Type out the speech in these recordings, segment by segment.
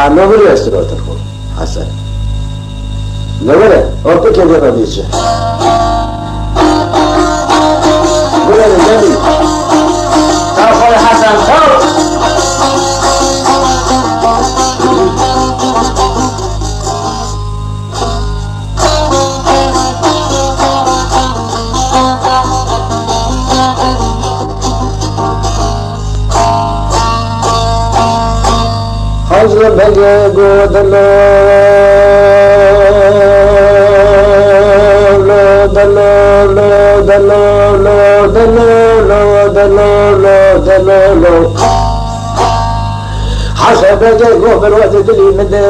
نوبری استراتر خود حسن نوبره آب که دیگه بیشه بله جدی تا خود حسن خود حضر بگه گودلو حسب بگه گو بروز دلی مده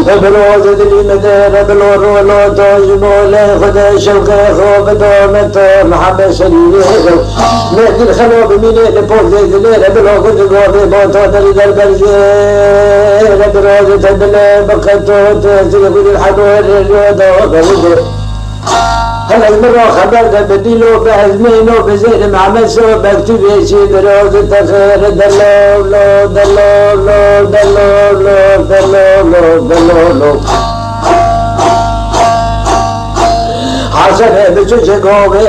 بروز دلی مده بلو رولو تاجمول خدا شوق خوب دامت محبه شریفه مهدی الخلو بمینه لپوز دلی بلو خود گوه باتا دلی در برزه بروز تدلی بقتو تسیق خود الحدور الرياضة برزه هلا المرة خبرت بديلو بأزمينو بزين معمسو بكتب يشي بروز التخير دلولو دلولو دلولو دلولو دلولو حسن بچوش قومي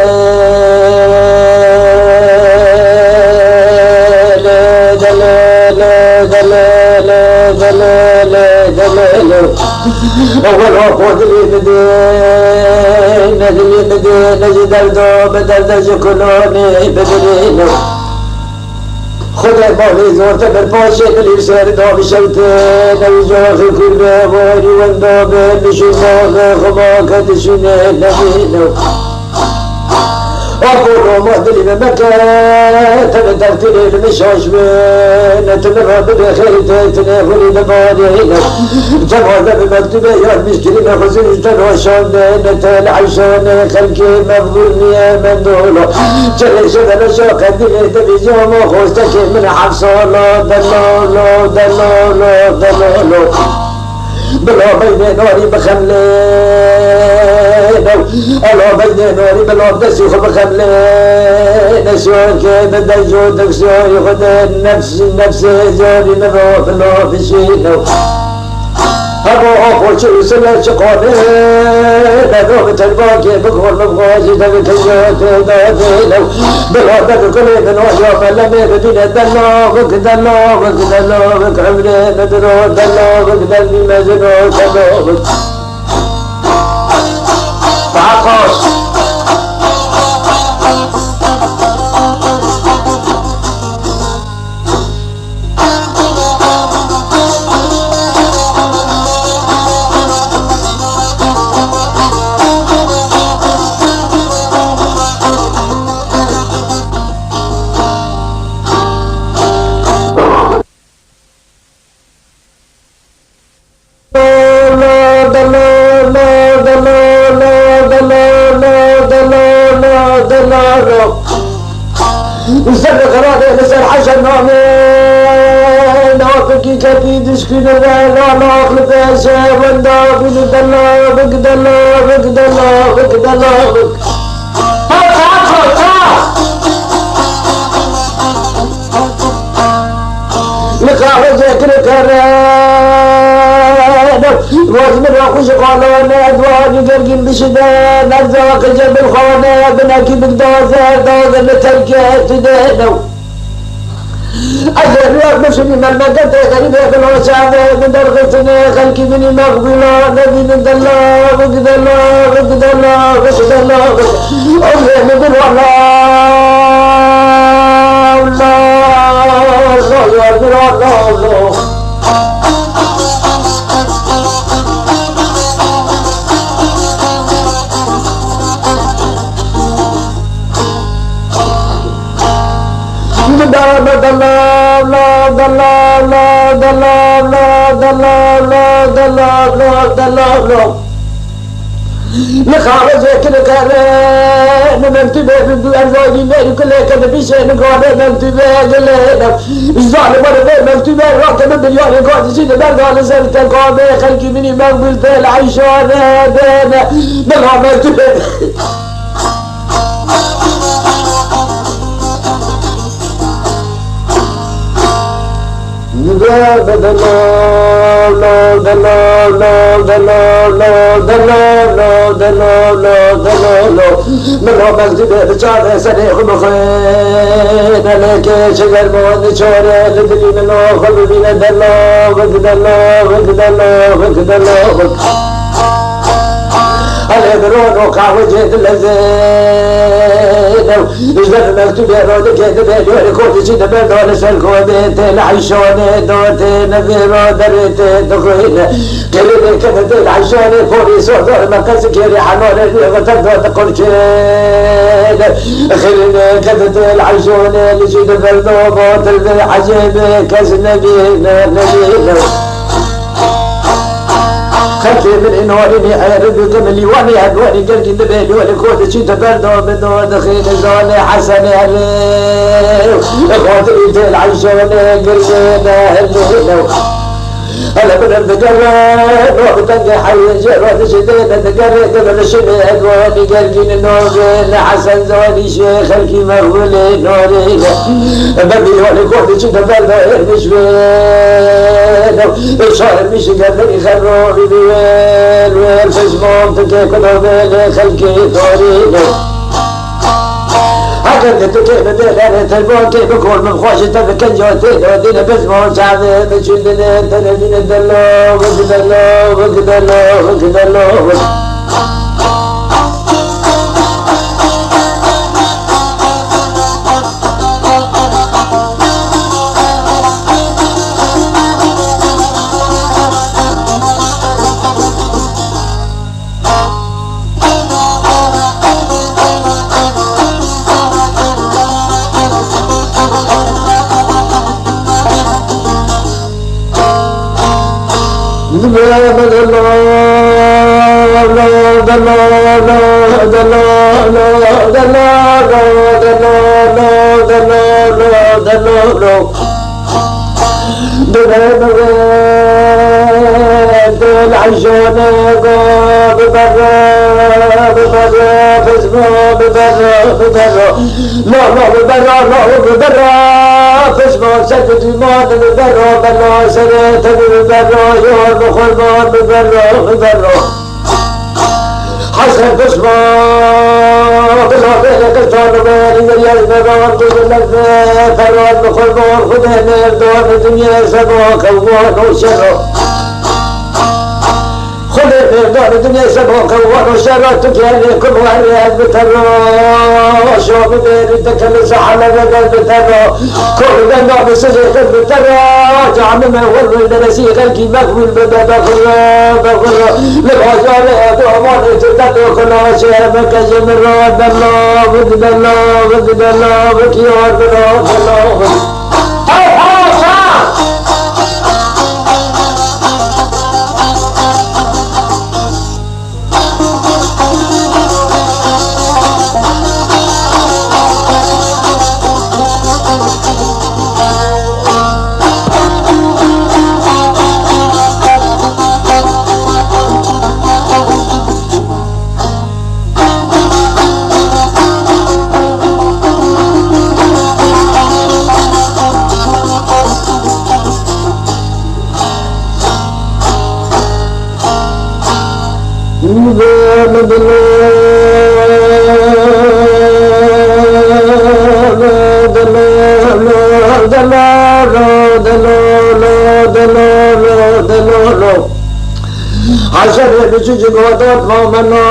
أول أخوة اللي مدينة جدردو بدردش كلوني بدرينو خدا باقي زورت بالباشي اللي سردو بشوتين وجوخ كل بابوري واندو بمشيخوخ خباك تشوني نبينو أقولوا مهدلي بمكة تنترتلي المشاش بين تنرى بالخير تنفولي دبارينا جمعنا بمكتبة يا المشكلين خزين تنوشان تلعشان خلقي مغبولني من دولو جلي شغل شاقة دلي تبجام خوستك من حفصالو دلولو دلولو دلولو بلا بين ناري بخملين ألا بين ناري بلا بدسي خب بخملين شوك بدي جودك شوي خد النفس زاري من روح الله في شينو هبو أخو شو سنة شقاني ندوم تلباكي بكون مبغاشي تبتجات دافينو بلا بدو كلي من وحيا ملمي بدين دلوغك دلوغك دلوغك عمري ندرو دلوغك دلني مزنو دلوغك تعقص وسبق راضي نسأل حشر نامين وفكي كفي دشكي لا ناخلف أشياء وندا بني دلا بك دلا بك دلا بك دلا بك لقاء روز من راقوش قالوانا أدواني قرقين بشدة نرزاق جنب الخانة بناكي بقدازة دازة نتركة تدينو أجل رياض مشني من المدد غريبة بالوشامة من درغتنا خلقي مني مقبولة نبي من الله بقد الله بقد الله بقد الله أولي من الله الله يا الله لخارج كل كلام ننتبه بالأرواحي مالي كل كذا بشيء نقابل ننتبه قلنا الظالم مرة ننتبه راكب باليوم قاعد يصير برضه لزمت القابل خلقي مني مقبل في العيشان بينا نقابل ننتبه منو مسجد بچاره سریخ بخیر لکه شگر مواد چاره لدلی منو خل ببینه دلا وگدلا على برون وقاوجة اللذين إجدر مكتوب يرود كده بيلي كوتي جيدا بردون سلكو بيت العيشون دوتي نفيرو دريت دخوين كلي كده العيشون فوري صدر مكاس كيري حنون الغتر دوت قرشين خلين كده العيشون اللي جيدا بردون بوت العجيب كاس نبينا خلفي من إنواري عرب قملي واني عدواني قلقي نبيلي ولكود شيت بردو بدو دخيل زوني حسن عليه اخواتي تيل عيشوني قرقينا هلو هلا من الذكرات وقتنقى حي جرات شديدة ذكرت من الشمع أدواني قلقين النورين حسن زوني شيخ الكي مغولي نورين ببي ولكود شيت بردو إرمش بينو إشار مش قلقي خروبي ويل فجموم تكيكلو بيلي خلقي نورين هكذا تكيب بيلانة تلبون كيف يكون من خوش تفكن جوتين ودينا بزمون شعبي بشدنا تنادين الدلو وقدلو سكت الموت ببرو بلو سريت ببرو يور بخربان ببرو حسن قسمه بلو بينك الطول بيني مليان ببرو كل اللفة فرون بخربان خده مردون الدنيا سبو كوان وشرو خذ دور الدنيا سبوك وشرتك يعني كل واحد بترو شو بدير تكل سحل بدل بترو كل ده بسجل بترو تعمل ما هو الدرسي غير مقبول بخرو لغاجر دومان تدو كل شيء بكجمر بدلو بكيور بدلو عشان بيجي قوات مامناكم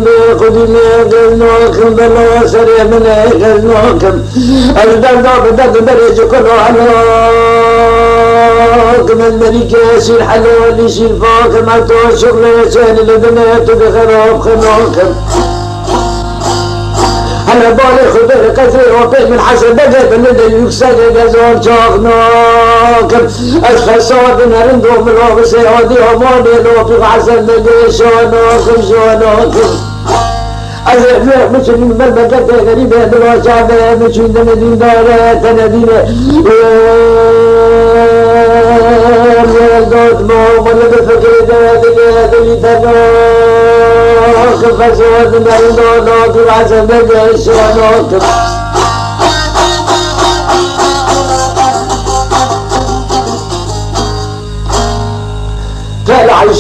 بقديم قلناكم بلا سريع من قلناكم الدم بدك بريج كله علىكم الملكة يصير حلو اللي يصير فاكم عطوا شغل يسان البنات بخراب خناكم أنا بالي خضر كثير وفيه من حسن بقى بلد يكسر جزون شاغناكم أشخاصات نرندو من وبسي ودي أماني لو في حسن بقى شوناكم أزرق مش من بلبكة غريبة بالوشعبة مش من دمدين دارة تنادينة والقوت مو ملد الفكر دلي تنوك فسوات نرندو نوك حسن بقى شوناكم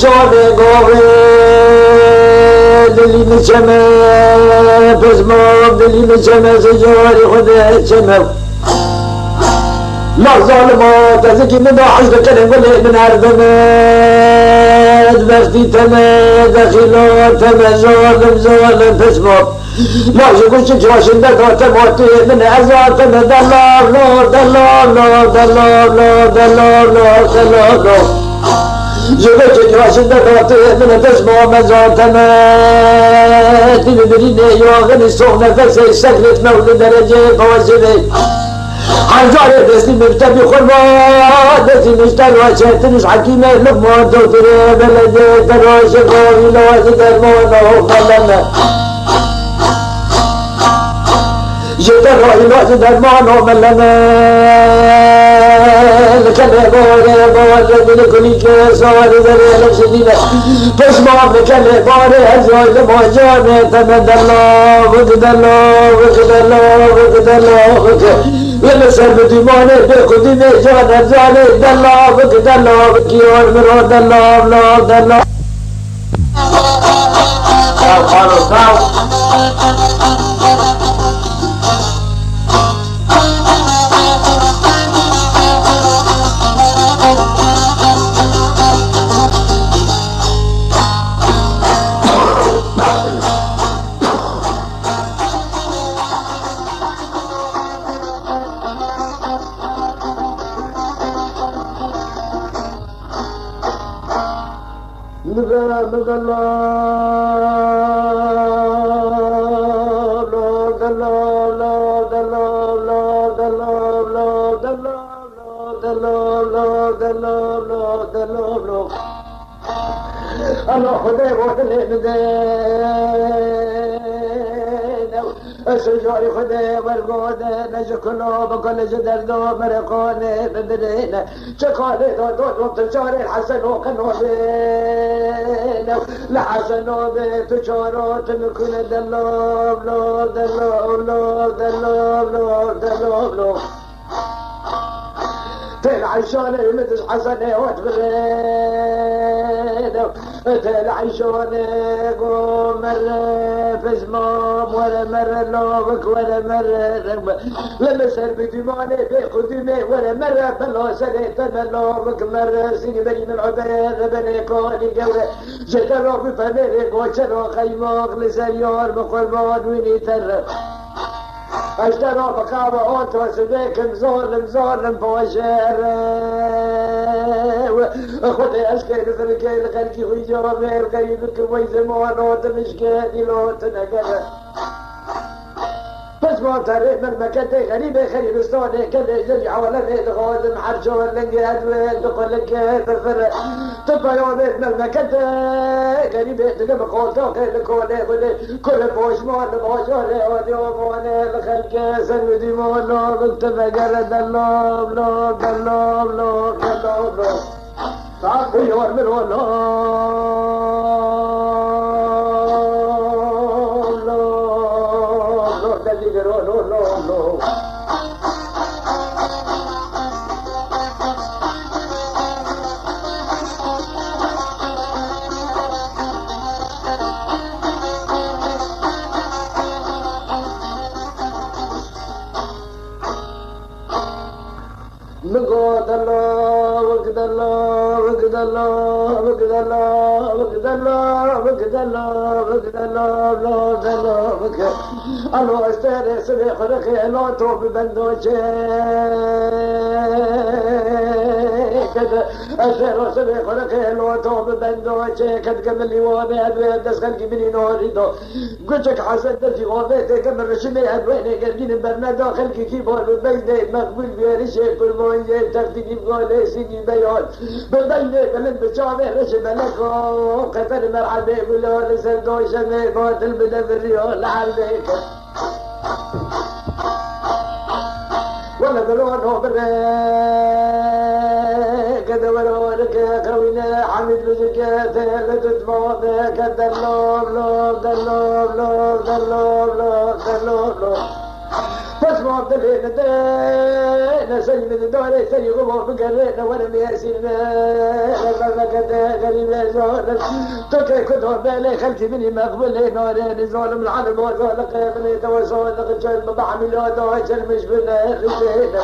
شانه گاوه دلی نچمه پزمام دلی نچمه سجاری خدا چمه لا ظالمات ذكي من حجر كلم ولا من عرضمات بختي تما دخيلات تما ظالم فزمام لا يقول شجراش الندى تموتي من أزار تما دلال زوجة جواش الدكاتة من تسمع مزار تمات تبريني يوغني السوق نفسي سكرت مولد درجة فوزني حنجاري دستي مبتبي خربات دستي مشتر وشاتنش حكيمة لقمان توتري بلدي تروش قوي لوازي درمونا وقلنا جدر وإلوازي درمونا وقلنا لكلي بوري بلكني كسواري ذري لبسدينة تسمع بكلي بوري هزوي لموجاني تمد الله وقد الله لما سرب ديماني بيخدي ميجانا زاني دلا وقد الله وكيور مرود الله الله خدای وطنه بدینه سجاری خدای ورگاده نجکلو بکل جدردو مرقانه بدینه چکانه دو تجار الحسن و قنوبینه لحسنو به تجارات مکن دلو تلعيشوني مدز حسني وتبريد تلعيشوني قوم مرة فزمام ولا مرة لوبك ولا مرة رغبة لما سر بدماني بقدمي ولا مرة بلو سنة لوبك مرة سيني بين العبيد بني كوني قوري جدروا بفنيرك وشروا خيموك لسيار بقربان ويني ترى اشتروا بقابة اوتو سبيك مزولم بوشير خذي اشكال فرقين خلقي ويجوبي القيبك ويزمون وتمشكيني لو تنقر بس ما تريد من مكتي غريبة خلي بستوني كله يرجع ولا بيد غوز محرشو لنقي ادوين دقل لك تفر تبا يوميت من مكتي غريبة تقم قولتو خير كولي كل بوش مون بوشولي وديوموني لخلق سنودي مونو بكتب قرد اللوب تعطي يوم من وقد الله أنا أستاذ سبي خلقي لو توب بندوشي كذا أستاذ سبي خلقي لو توب بندوشي كذا قبل لي وابي أدوين دس خلقي مني نوريدو قلتك حسن درجي وابيتي قبل رشمي أدويني قرقين برنادو خلقي كيبول ببيدي مقبول بيرشي كل مويني تفتيني بقولي سيني بيون ببيني بلن بشامي رشي ملكو قفل مرحبي بلو لسندو شمي قوتل بدا بالريول عالبيك ولا بلونه بريك دورونك خوينا حمد لجكاته لتتموت كدلوب اسمع دلين دين سلم الدوري سلي غبو بقرينا وانا مياسينا لما كده غريب زول تكي كدور بالي خلتي مني مقبلي نورين ظالم العالم وزول قيمني توسول لقجل مبعمل ودوجل مش بنا رجينا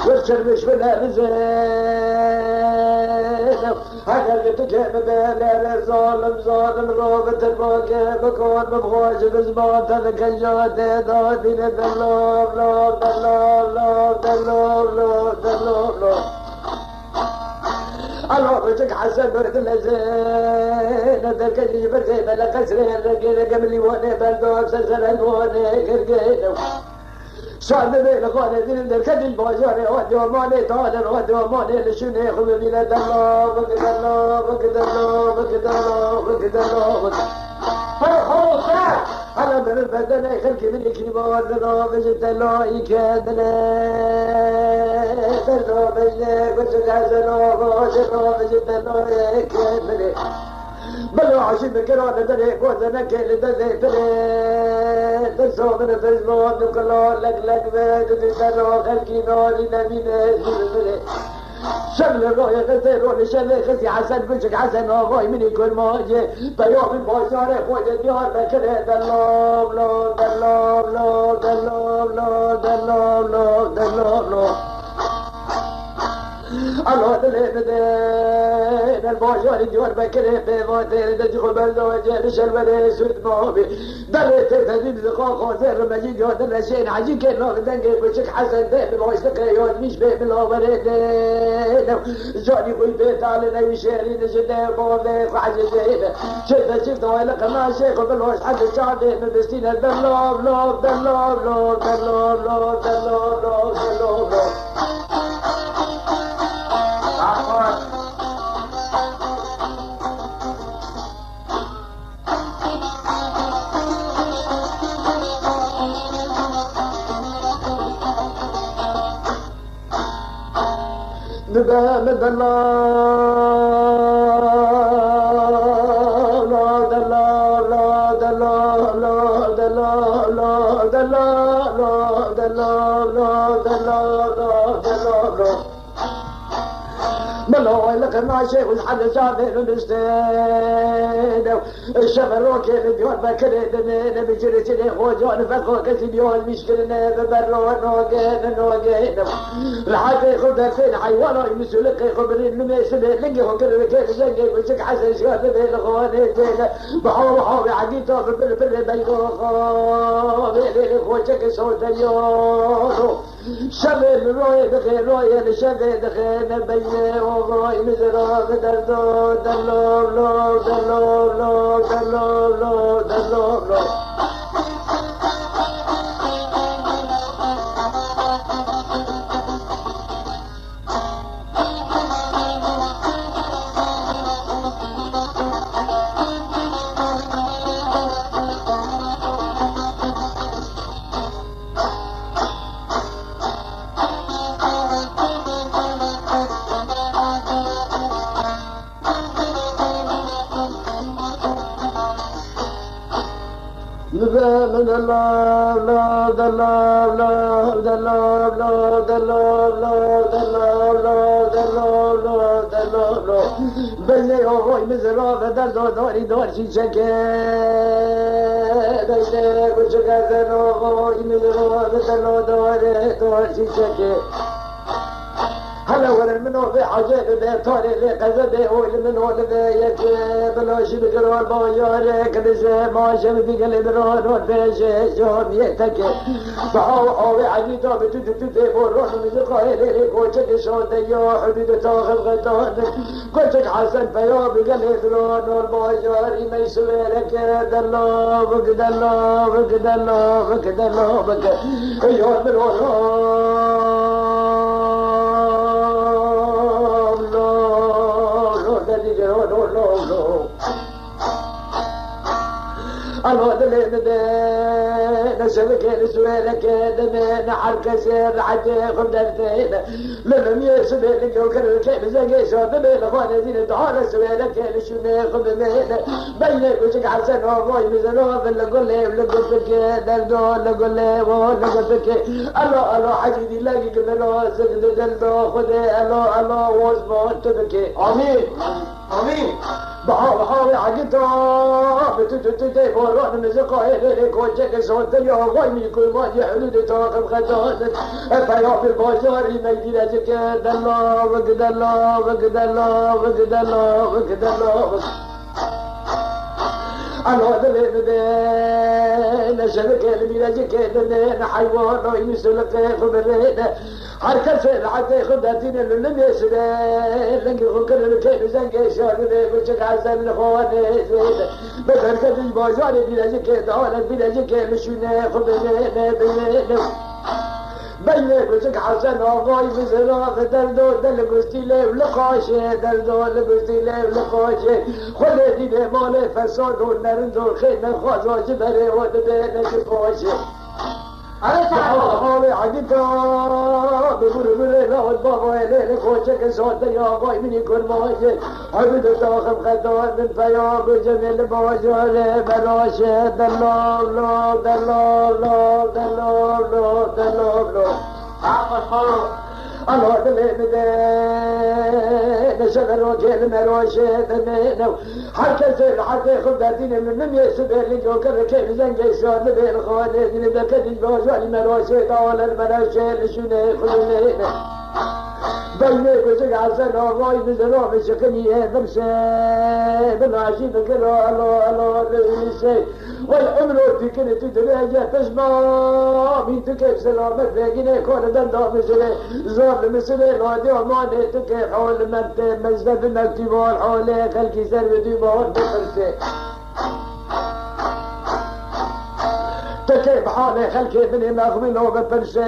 والشربش بنا رزينا هذا اللي تجيب بالي ظالم ظالم روبة الموقع بكون مبغوش بزباط الكجات دادين دلوب لوب دلوب لوب دلوب لوب دلوب لوب الله بجك حسن برد الزين درك جبر زي بلا كسرين رجل قبل يوني بلدوب سلسل الوني كرقين صار بين قال دين درك البوزاري ودي وماني طال ودي وماني لشني خذ بينا دلوب دلوب دلوب دلوب دلوب هو صار على من البدن خلك من كلمة دلوب جدلو يكدل دلوب دلوب جدلو يكدل بلو عشي بكرانة دري قوزنا كيل دزي تري تسو من فزمون نقلو لك بيت تسرو خلقي نوري نبينا زرزري شمل الرؤية غزيرون شمل خسي حسن بشك حسن وغوي من كل موجه بيوم البوزاري خوجة ديار بكره دلوب لو دلوب لو دلوب لو دلوب لو دلوب لو الله دلين دين البوشور ديور بكره بموتير دجخ بلدوجه لشلبني سود موبي دلت تزيد زقاق وزير مجيد يود الرشين عجين كين لوغ دنقي بشك حسن دين بموشتك يود مش بيه بالغبرين دين جوني قوي بيت على نيشيرين جدين بوضي وحاجة دين شفت ويلق ما شيخ بالوش حد الشعبين بستين دلوب لوب دلوب لوب دلوب لوب دلوب لوب دلوب لوب ببامد ملو لك ما شيء وحد شافين ونستين الشفر وكيف بيون بكرين نبي جري خوجون فخو كسي بيون مشكلنا ببرون نوقين الحاجة يخوض فين حيوانا يمسولك يخبرين نميسبين لنجي وكل كيف زنجي وشك حسن شوار بين خوانيتين بحور عقيتو بالبر بيقو بين خوشك صوت يونو شبل روي بخير روي لشبل دخين بيه وغوي مزراق دردو دلوب لوب دلوب لوب دلوب لوب دلوب لوب من الله لا دلاب لا دلاب لا دلاب لا دلاب لا دلاب لا دلاب لا بيني وغوي مزرعة دردو دوري دور شيشكي بيني وشكا وغوي مزرعة دردو دوري دور شيشكي هلا ولا منو في حاجات بيطاري في قزبي والمنو لذيك بلاش بقرار باياري كنسة ما شم في قلب رانون في شيشون يتكي بحاوي عديدة بتوتي برون مزقاي ليلي كوشك شون ديو حدود تاخذ غطان كوشك حسن فيا بقلب رانون باياري ما يسوي لك دلوبك دلوبك دلوبك دلوبك يوم الوران الله دلنا نشبك نسويلك دمنا حركسين حتى خدرتين لم يسبك وكر كيف زقي شو دمنا خوانا زين تعال سويلك لشميخ بمين بينك وشك حسن وضوي مزنوف اللي قل لي اللي قلتك دلدو اللي قل لي واللي قلتك الله حجدي لاقي قبلو سجد دلدو خذي الله واسمه تبكي آمين آمين بحاول عقدها بتتتتي بوران مزقاي لك وجهك صوت يا غايمي كل ما يحلد طاقم خدات فيا في البازار يميل لك دلا وقدلا وقدلا وقدلا وقدلا أنا دلنا شبكة الميلاجك دلنا حيوان يمسلك خبرنا حركة حتى خداتين اللي يسرى لنجي خكر الكيف زنجي شارنا وشك عسل خواني زيد بدل كذي بازار الميلاجك دعونا الميلاجك مشونا خبرنا بينا بينك وشك حسن وغاي بزراف دردو دل قستيلي ولقاشي دردو لقستيلي ولقاشي خلدي مال فساد ونرندو خينا خوازا جبري ودبينا شفاشي حالي عقيدة ببربري لود بابا إليك خوشك صوت يا غاي مني كل ماجي عبد تاخم خدان من فيا بجميل باجالي بلاشي دلال لو دلال لو دلال لو دلال لو الله دلنا نشغل وكيل مروشة دمينا حركة حتى خداتين من يسبه لجوكر كيف زنجي شوار لبين خوانين بكد البوجوال مروشة طول المروشة لشونه خلونين بينك وشك عسن وغاي بزرو بشكنية نمشي بالعشي بكرو الله لإنسي والعمر تكن تدريجة تشبه من تكيف سلامة فيقين يكون دندو مثلي زور مثلي الوادي وماني تكيف حول مجدد المكتبون حولي خلقي سر بديبون بفرسي تكيف حالي خلقي بني مغمين وبفرسي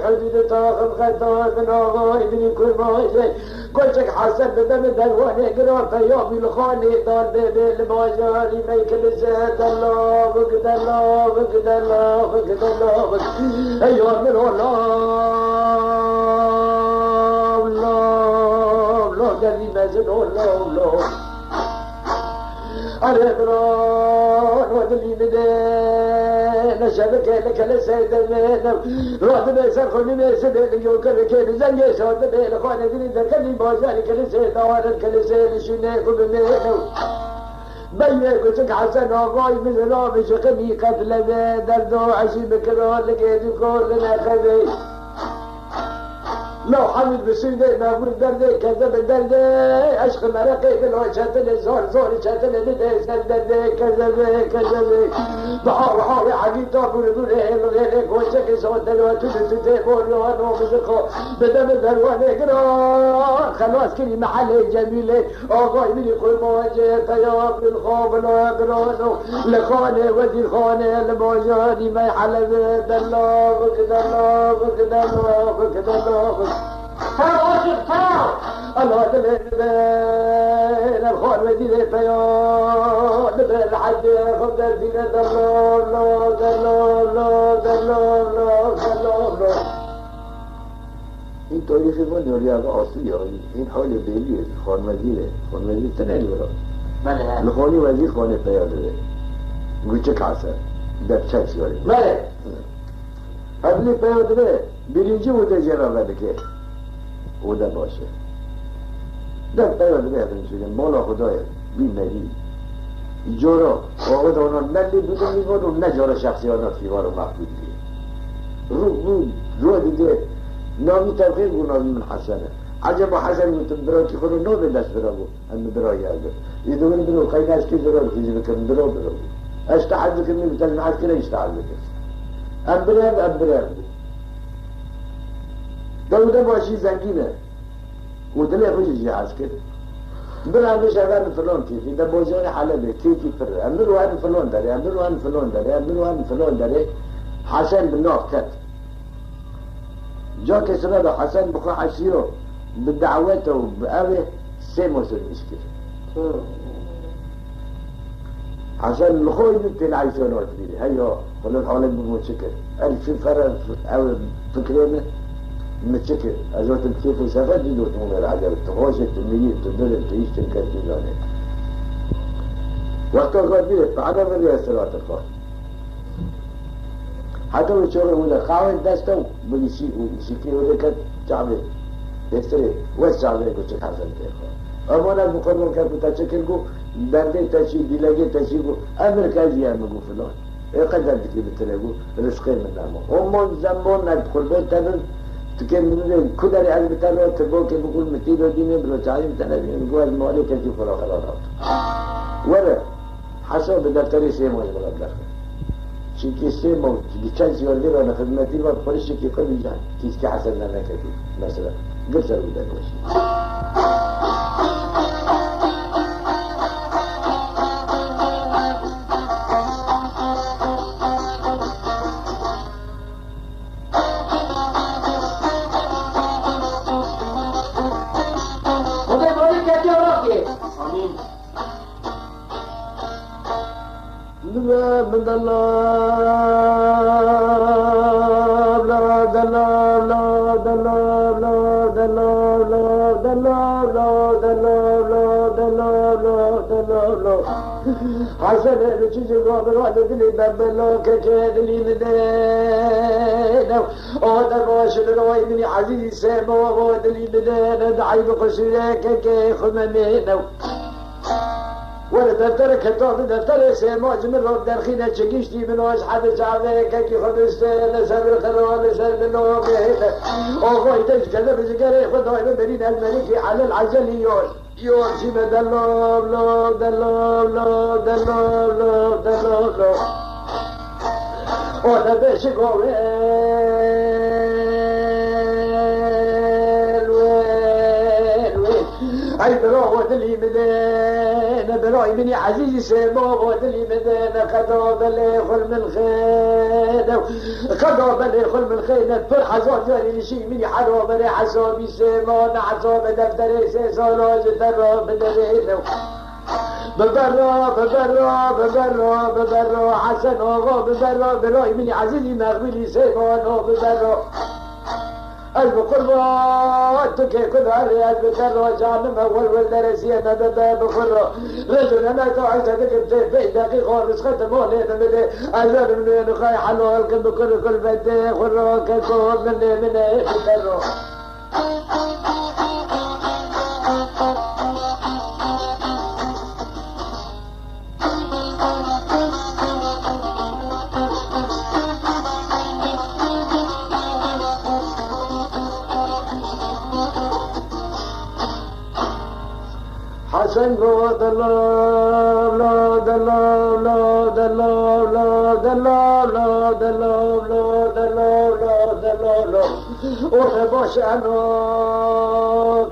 حدود طاقم خطار من أغاي بني كل ماجي كلشك حسن بدم درواني قرار فيومي الخاني دار بيبي الماجاري ميك لزاد الله وقد الله وقد الله وقد الله أيوة من الله قال لي مازن الله أرهبران ودلي مدين شبكة لك لسيد المهنم راد بيسر خوني ميسد يوكر كيب زنجي شاد بيه لخوانا دين دركني بازاري كلسي دوارن كلسي لشنيكو بمهنم بينك وشك حسن وغاي من رامي شقمي قتل دردو عشي بكران لقيدو كلنا خذي لو حمد بسيدي ما أقول دردي كذب دردي عشق مرقي بالوشاتني زور شاتني لدي سردي كذب بحاول عقيدة بردوني الغيرك وشك صوت الواتو تتيبون وانو مزقو بدم درواني قرار خلاص كلي محلي جميلي اغاي مني كل مواجه طياب للخوف الوقرانو لخاني ودي خاني المواجهاني ما يحلب دلو وكدلو وكدلو وكدلو الله دلنا الخوان مدينة بيان دبل حد خبر فينا دلال این تاریخ ما نوریاغ آسوی این حال بیلیه خان مدینه تنهی برا بله لخوانی وزیر خانه پیاده گوچه کاسه در چک سیاری بله قبلی پیاده birinci oda cenabı ki oda başı. در پیاده بیادم شدیم بالا خدای بیمری جورا آقا دانا نلی بودم میگاد و نجارا شخصیانات فیوارو مقبول دیگه رو دیگه نامی تبخیر بو نامی من حسنه عجب حسن میتون برا که خودو نو به دست برا بو هم برای اگر ایدو من برو خیلی از که برا بخیزی بکن برا بو اشتحد بکن میبتن معسکره اشتحد بکن ام برم دوده باشی زنگینه و دلی خوشی جهاز کرد برم بشه اگر فلان کیفی در بازار حلاله کیفی فره ام برو هم فلان داره ام برو هم فلان داره ام برو هم فلان داره حسن بناف کد جا کسی را حسن بخوا حسیو بدعوت و بأوه 3 موسم اشکر عشان الخوي نبتل عيشونات بيه هيا خلال حالك بمتشكر ألف فرق أو فكرنا متشكر أزوت بكيف وسافد دوت ممر عجب تخوشت تميت تدرب تعيش تنكر جزانه وقتا قد بيه فعنا من ريا الصلاة الخوش حتى وشوره ولا خاوة دستو بيشيكي ولا كت شعبي يستري وش شعبي كوشك حسن تيخو أمانا بقرر كان بتشكل كو دردي تشي دلقي تشي كو أمريكا جيان مقو فلان إيه قدر تكي بتلاقو رزقين من نامو أمان زنبون ندخل بيت تنن تكي من كدري عز بتنو تبو كي بقول متيدو ديني بلو تعليم تنبين نقول المالي كنتي فرا خلالات ولا حسب بدفتري سيمو يبغى داخل شيكي سيمو جيشان سيوردير أنا خدمتي ما بقولش كي قبل جان كيسكي حسن لنا كذي مثلا قصر بدل وشي من الله لا دلا لا دلا لا دلا لا دلا لا دلا لا دلا لا دلا لا حسن الشيء قابل واحد اللي ببلا ككاد اللي مدينه هذا راشد روي من عزيز سما وهذا اللي مدينه دعي بقصيرك كي خممينه ولا دفتر كتاب دفتر سيما جمل رب درخينه چگشتي من واش حد جاوه كي خدست نسر خلال سر منو بهله اوغو يدش كذا بجگره خدای برين الملك على العجل يور شي دلال لا دلال لا دلال لا دلال لا ولا بشقوه أي برا ودلي مدينة براي مني عزيزي سيما ودلي مدينة قدوب اللي خل من خينة قدوب اللي خل من خينة فرحة زوجاني لشي مني حروب لي حسابي سيما نعصاب دفتري سيسالاج دراب درينة ببرا حسن آغا ببرا براي مني عزيزي مغبلي سيما ببرا البقربات تكي كل هالرياض بكرة جانم أول والدرسية ندبا بخرة رجل أنا توعيت ذكرت في دقيقة رسخة مولينا ملي أجل من نخاي حلوة الكل بكل كل بدي خرة كالكوب مني بكرة حسن لا دلال لا دلال لا دلال لا دلال لا دلال لا دلال لا دلال وانا باش انا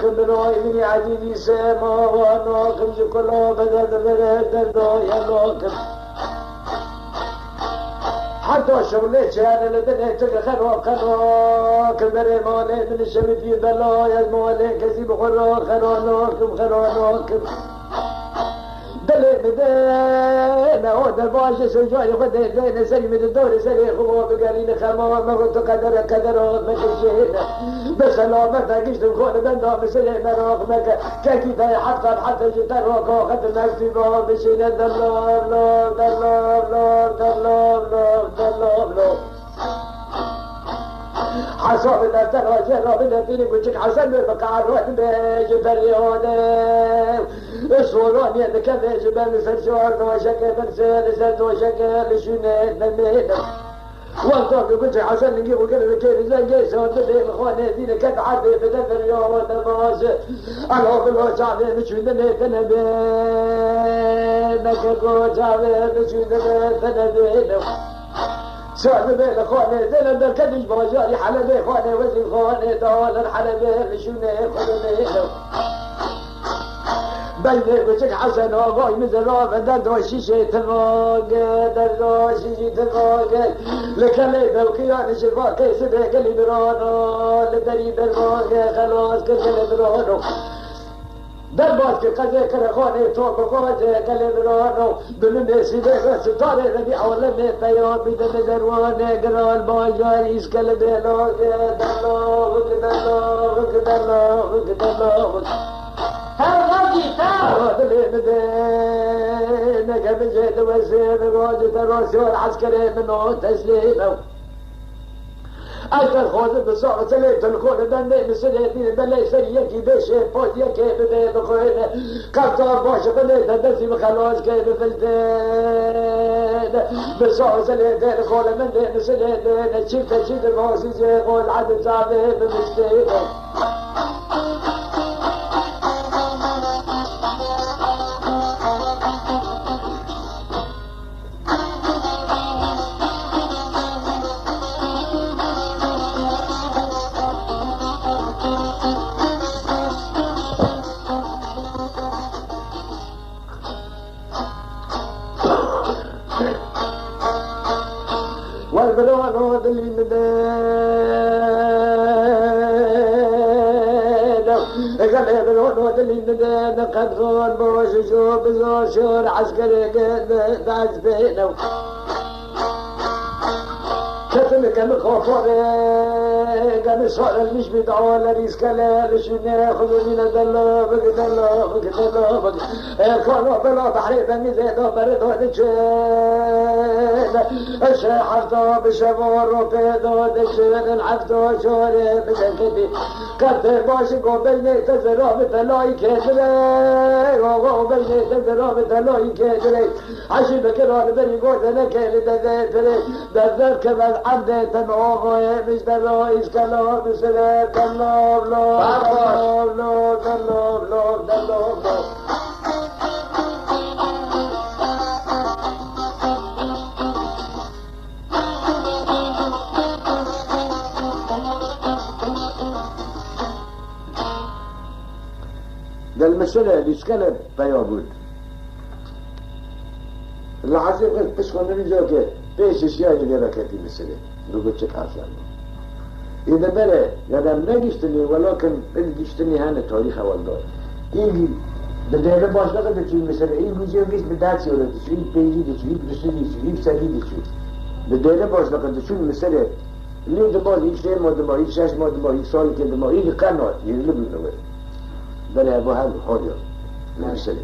كم راي مني عزيزي سما وانا كم جكلا بدل بدل يا لوكم حتى شغلي كان لدني تخروا كل بري مالي من الشمي في بلايا مالي كسيب خرانوكم دلي مدينة هذا الباشا سجاني خدي دينا سلي من الدور سلي خبوا بقالين خمام ما قلت قدر ما كشينا بسلامة فاقشت الكون بنا بسلي مراق مكا كاكي حتى جتروك وخد مكتبا بشينا دلال حساب دفتر وجه رابطة فيني كنتك حسن بقى الوقت بيجي بريوني الصوراني ذكا بيجي بمسر شوار وشكل بمسر وشكل شنين بمينة وانتوك كنتك حسن نجيب وقلب كيف زنجي سوى بدي الخواني دينا كد عدي بدفر يوم نماسي أنا أقول وشعبي مشوندني تنبين نكاكو شعبي مشوندني تنبين سؤال بين خواني زين بالكدج بوجاري حلبي خواني وزن خواني دولار حلبي لشوني خذوني بيني وجهك حسن وابوي مزرعه بدل وشيشة تفوق درو شيشة تفوق لكلي بالقيان شفاقي سبيك اللي برانو لدري بالفوق خلاص كل اللي برانو در باز که قضیه کنه خانه تو بقاده قلب رانو بلنه سیده ستاره ربی عالم پیام بیده دروانه گرال باجاریس کلب لاغه دلاغ هر وقتی تا دلی مده نگه بجید وزیر راجت راسیار عسکره منو تسلیمه اگر خواهد بساق سلیت الکون دنده مثل دین بله سر یکی بشه پاس یکی بده بخوینه قلطار باشه بلیت دستی بخلاص که بفلته بساق سلیت الکون منده مثل دین چیفت چیز باسی جه قول عدد صعبه بمشته والبلوان اللي مدينة قال البلوان اللي مدينة قد غون بوش شوف زور شور عسكري قد بعزبينه كتل كم خوفوري قام صار المش بدعوة لريس كلام شنو خذوا من دلوبك كانوا بلا بحري بني زيدو بردو دشين الشحرتو بشبور وبيدو دشين العفتو شوري بجنكبي كنت باشي قبلني تزرع بتلاي كدري وقبلني تزرع بتلاي كدري عشي بكران بري قوتنا كيلي دذيتري دذر كمان عبدي تنعوغي مش دلويس كلام بسرير دلوب دلوب ده المسألة اللي سكنت بيابود اللي عزيز قلت بسخن نريزوكي بيش الشيء اللي ركتي مسألة نقول شك حسن إذا برا يعني ما جشتني ولكن اللي جشتني هنا تاريخ أول دار إيه بدأنا باش لقد تشوي مسألة إيه ميزة ميز بداتي ولا تشوي بيجي تشوي برسلي تشوي بسالي تشوي بدأنا باش لقد تشوي مسألة اللي دماغ يشتري ما دماغ يشاش ما دماغ يصال كده دماغ يجي قناة يغلب النوى برا أبو هذا حاضر المسألة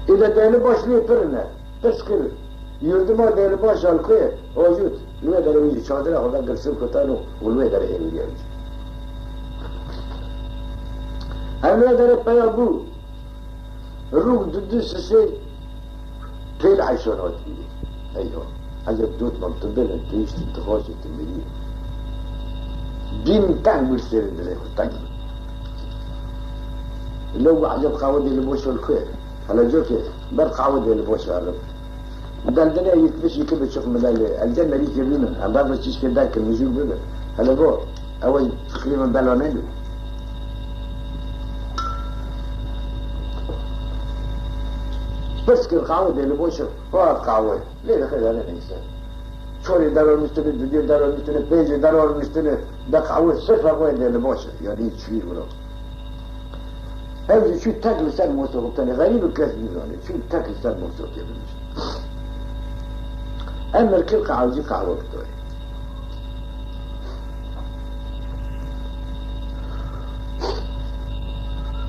إذا بدأنا باش ليه برنا تذكر يردما دل باش الكوي موجود لو داره يجي شاطر هذا قرصم كتانو ولو داره هيجي هم داره بيابو روح ضد سسي كل عيشانات ايوه اجا دوت منطبل انتيش تتخاش تملي دين تان مرسل ده تان لو عجب قاود اللي بوش الكوي على جوكي بر قاود اللي بوش عرب دندنا يتبش يكبر شوف ملالي الجنة ليك يبينه عم بعض الشيش كداك النزول بنا هلا بو أول تقريبا بالونيلو بس كل قاود اللي بوشه هو قاود ليه دخل على الإنسان شوري دارو مستند فيديو دارو مستند بيجي دارو مستند ده قاود صفر وين اللي بوشه يعني تشويه ولا هذا شو تاكل سال موسوق تاني غريب الكاس ميزاني شو تاكل سال موسوق يا بنش أما الكل قاعد قاعد وقته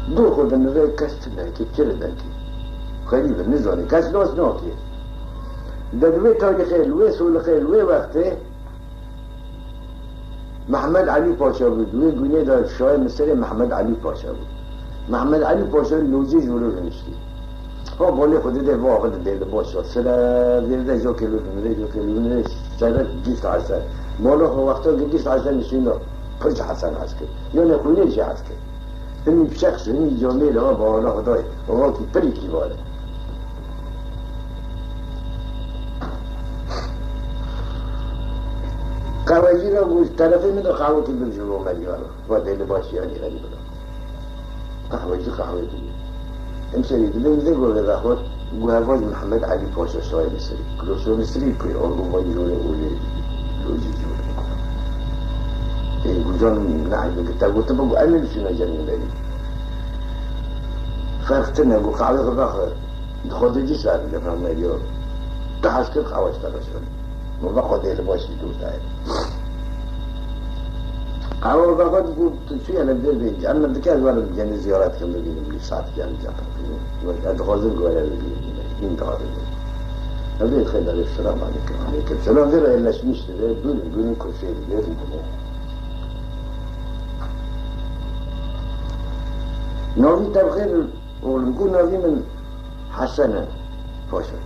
دو خود النظر كاستنا كتير دانكي غريب النظام كاس ناس ناكي ده دوي تاريخ الوي سول خير الوي وقته محمد علي باشا بود دوي گونه دار شاه مصر محمد علي باشا بود محمد علي باشا نوزي جورو نشتی ها بالی خودی ده واقع ده باشه سر ده جو کیلو نه سر 20 حسن بالا خو وقتا 20 حسن نشینا 5 حسن هست که یا نه خونه چه هست که این شخص این جامعه لا بالا خدای واقعا کی پری کی بالا قواجی را گوش طرفی من قهوه کی بجو مریانا و دل باشی یعنی غریب قهوه دیگه امسالي دلوقتي يقول لك أخوات جوهاز محمد علي باشا شوية مصري كلوشو مصري كي أرجو ما يجولي ولي لوجي جولي إيه جوزان نعم كتاب وتبغى أنا شو نجاني لي قرقت نگو قاعد خدا خود جی سر میگم میلیو دهست که خواهش درشون موقع خود لباشی دوست اول وقت بود چی انا بدر بيجي انا بكاد وانا جاني زيارات كم بيجي لي ساعات جاني جابر ادخل قولا بيجي انت هذا ابي خير السلام عليكم عليكم السلام غير الا شمشت بدون كل شيء غير نوفي تبخير ونقول نوفي من حسنه فاشل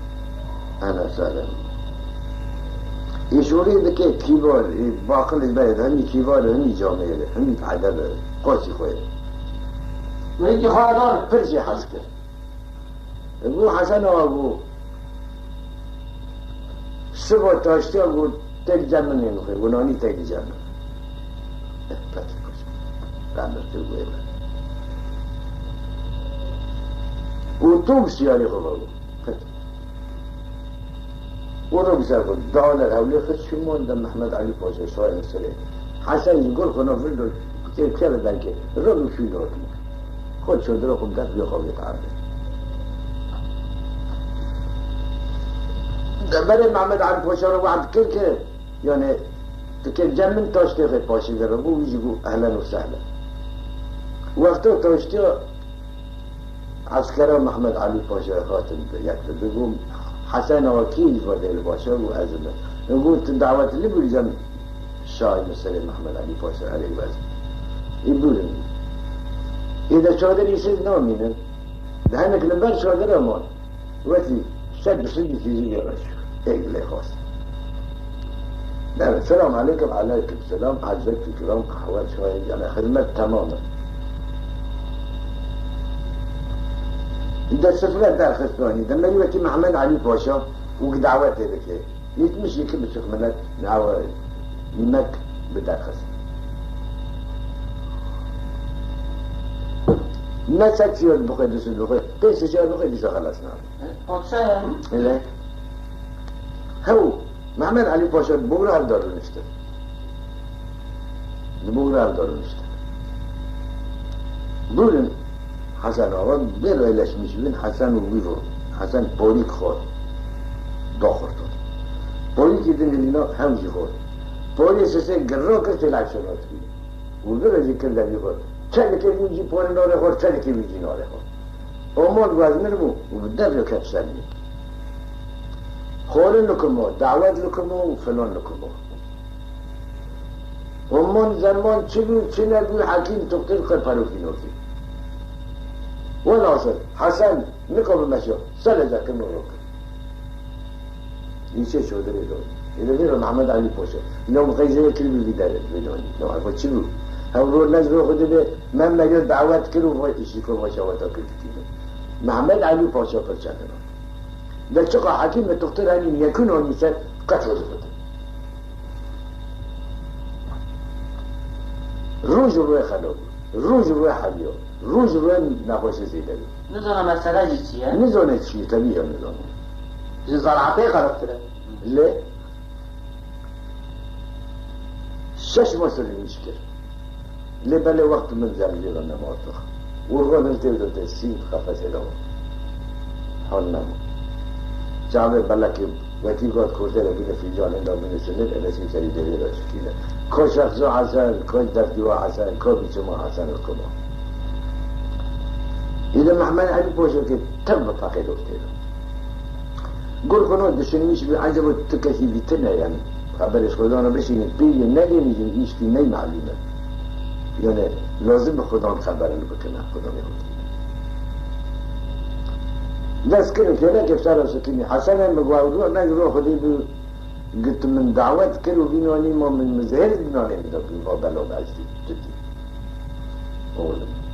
انا سالم يشوري ذكي كيبار باقل البلد همي كيبار همي جامعه همي عدد قاسي خويه ويجي خادر فرشي حسكر ابو حسن وابو سبع تاشتي ابو تك جمن ينخي وناني تك جمن باتي كوش رامر تلقوه وطوب سياري خبابو ورو بزرگ دانر حولی خود شمون دم محمد علی پاشا شاید مسئله حسن يقول خنا فيلو كيف ذلك الرجل شو يدور خد شو دركم ده بيخاف يتعرض برای محمد علی پاشا رو وعد کرد که یعنی که جمن تاشتی خیلی پاشی کرد بو ویجگو اهلا و سهلا وقتا تاشتی عسکر محمد علی پاشا خاتم یک بگم حسن وكيل فضل الباشا وأزمه نقول الدعوات اللي بيلزم الشاعر مثلا محمد علي باشا عليه الوزن يقولون إذا شادر يصير نامينا دهنك لنبال شادر أمان وقتي شد صدي تيجي يا رجل إيه اللي خاص لا السلام عليكم عليكم السلام عزك الكرام أحوال شوية على خدمة تماما إذا سفرت در خستاني دم يوكي محمد علي باشا وقدعوات هذاك يتمشي كل سخمنات نعوى يمك بدرخص ما سكسي البخير دس البخير تيس شيء البخير دس خلصنا إيه هو محمد علي باشا بورا دار نشته بورا دار نشته بولن حسن آقا بلایلش میشوین حسن و بیرو حسن پولیک خورد داخل داد پولیکی دنینا همجی خورد پولیس سه گرا کرد تلعب شنات بید و گرا ذکر دبی خورد چلی که بیجی پولی ناره خورد چلی که بیجی ناره خورد اماد وزمر بو و در رو کف سلمی خورن لکمو دعوت لکمو و فلان لکمو امان زمان چی بود چی نبود حکیم تقتل خر پروکی نوکی والعصر حسن نقب مشو سلزة كم نروك يشي شو دري دول إذا غير محمد علي باشا لو مغيزة كلمة بدارت بدوني لو عرفت شنو هورو الناس بياخدوا به ما مجال دعوات كلوا يشيكوا مشاواتها كل كتير محمد علي باشا فرشاتنا ده شقا حكيم الدكتور هاني يكونوا المثال قتل وزفته روج روي خلوه روج روي حبيو روز روی نخوش زیده بود نزانه مسئله چیه؟ نزانه چیه طبیعه نزانه زرعته خراب کرده لی 6 مسئله میش کرد لی بله وقت من زمجی را نماتخ ورغا نلتی بودت سید خفص الهو حال نمو جامعه بله که وقتی گاد کرده را بینه فی جان اندام بینه سنید السی سری دوی را شکیله که شخصو حسن که دفتیوا حسن که بیچما حسن الکما إذا محمد علي باشا كي تم فقيد وقتها قول كنو دشنيش بعجب التكشي بتنا يعني خبرش خدانا بشين بيجي نجي نجي يشتي ني معلومة يعني لازم خدان خبر اللي بكنا خدان يقول بس كده كده كيف صار سكيني حسنا مقاولوا نجرو خدي قلت من دعوات كانوا بينوني ما من مزهر بينوني بدك بابلو بعجتي تدي أولا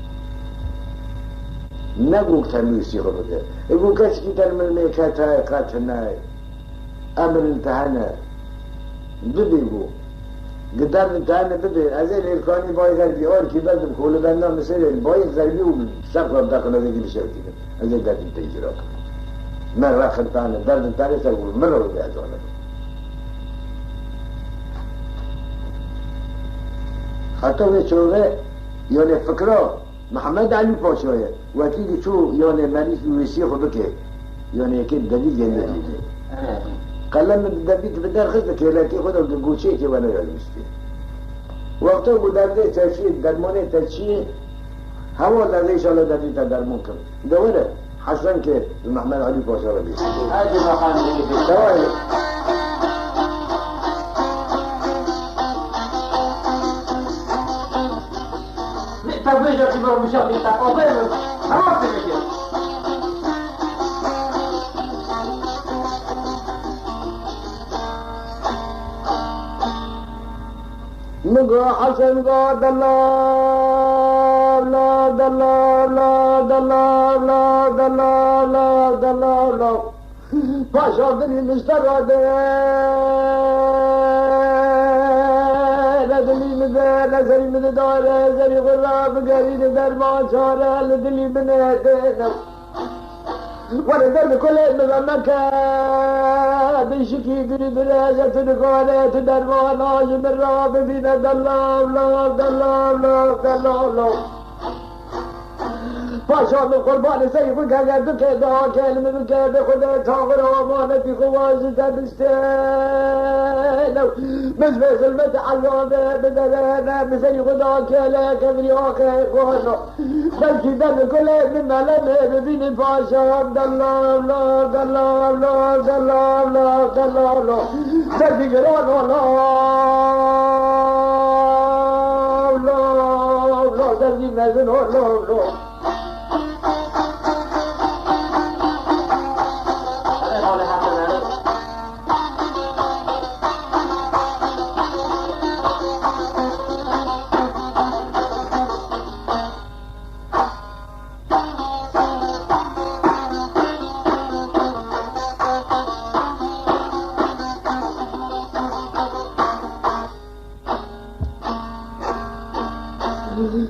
نگو تمیزی رو بده اگو کسی که در ملمکت های قطعنه امر انتحانه ببیگو قدام انتحانه ببی از این ارکانی بای غربی آر که بردم کول بنده مثل بای غربی و سقرب داخل دیگه بشه کنم از این دردی تجرا کنم من رخ انتحانه درد انتحانه سرگو من رو بیازانه حتی به چوره یعنی فکرها محمد علی پاشایه وکیلی چو یعنی مریض ویسی خود بکه یعنی که دلیل گنده دیده قلم دبیت بدر خود که لکی خود گوشه که ولی یادمسته وقتا بود درده تشیه درمانه تشیه هوا درده ایشالا درده تا درمان کن دوره حسن که محمد علی پاشا رو بیسته هذه ما قام به دوره تبويج اعتبره مشابه تقاضي خلاص كده نگو حسن گو دلال لا دلال لا دلال لا دلال لا دلال لا پاشا دلی مستراده لدلی مده نظری مده داره زری غراب گرید درمان چاره لدلی بنهده ولی در کله مزمکه بیشکی گری برازت نگاره تو درمان آجم را ببینه دلال لا دلال لا دلال لا پاشا به قربان سیف که اگر تو که دعا کلمه بکه به خدا تاغر آمانتی خوازی تبسته مثل ظلمت عذابه بدرانه مثل خدا کله کبری آخه خوانا بلکی در کله بملمه ببینی پاشا دلال لا دلال لا دلال لا دلال لا در دیگران لا در دیگران لا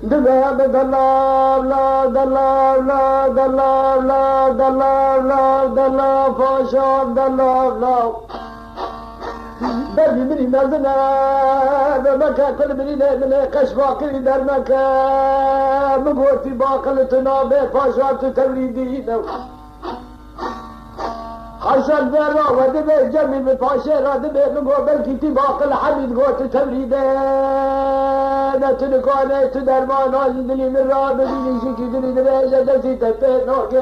دلال دلال لا دلال لا دلال لا دلال لا دلال پاشا دلال لا بردی منی مردنه به مکه کل منی نمینه قش باقری در مکه مگوتی باقل تنابه پاشا تو تولیدی نو حسن برا و دبه جمعی به پاشه را دبه مگو بلکی تی باقل حمید گوت تولیده نتنکانه تو درمان آزی دلی من را ببینی شکی دلی دلی دستی تپه نوکه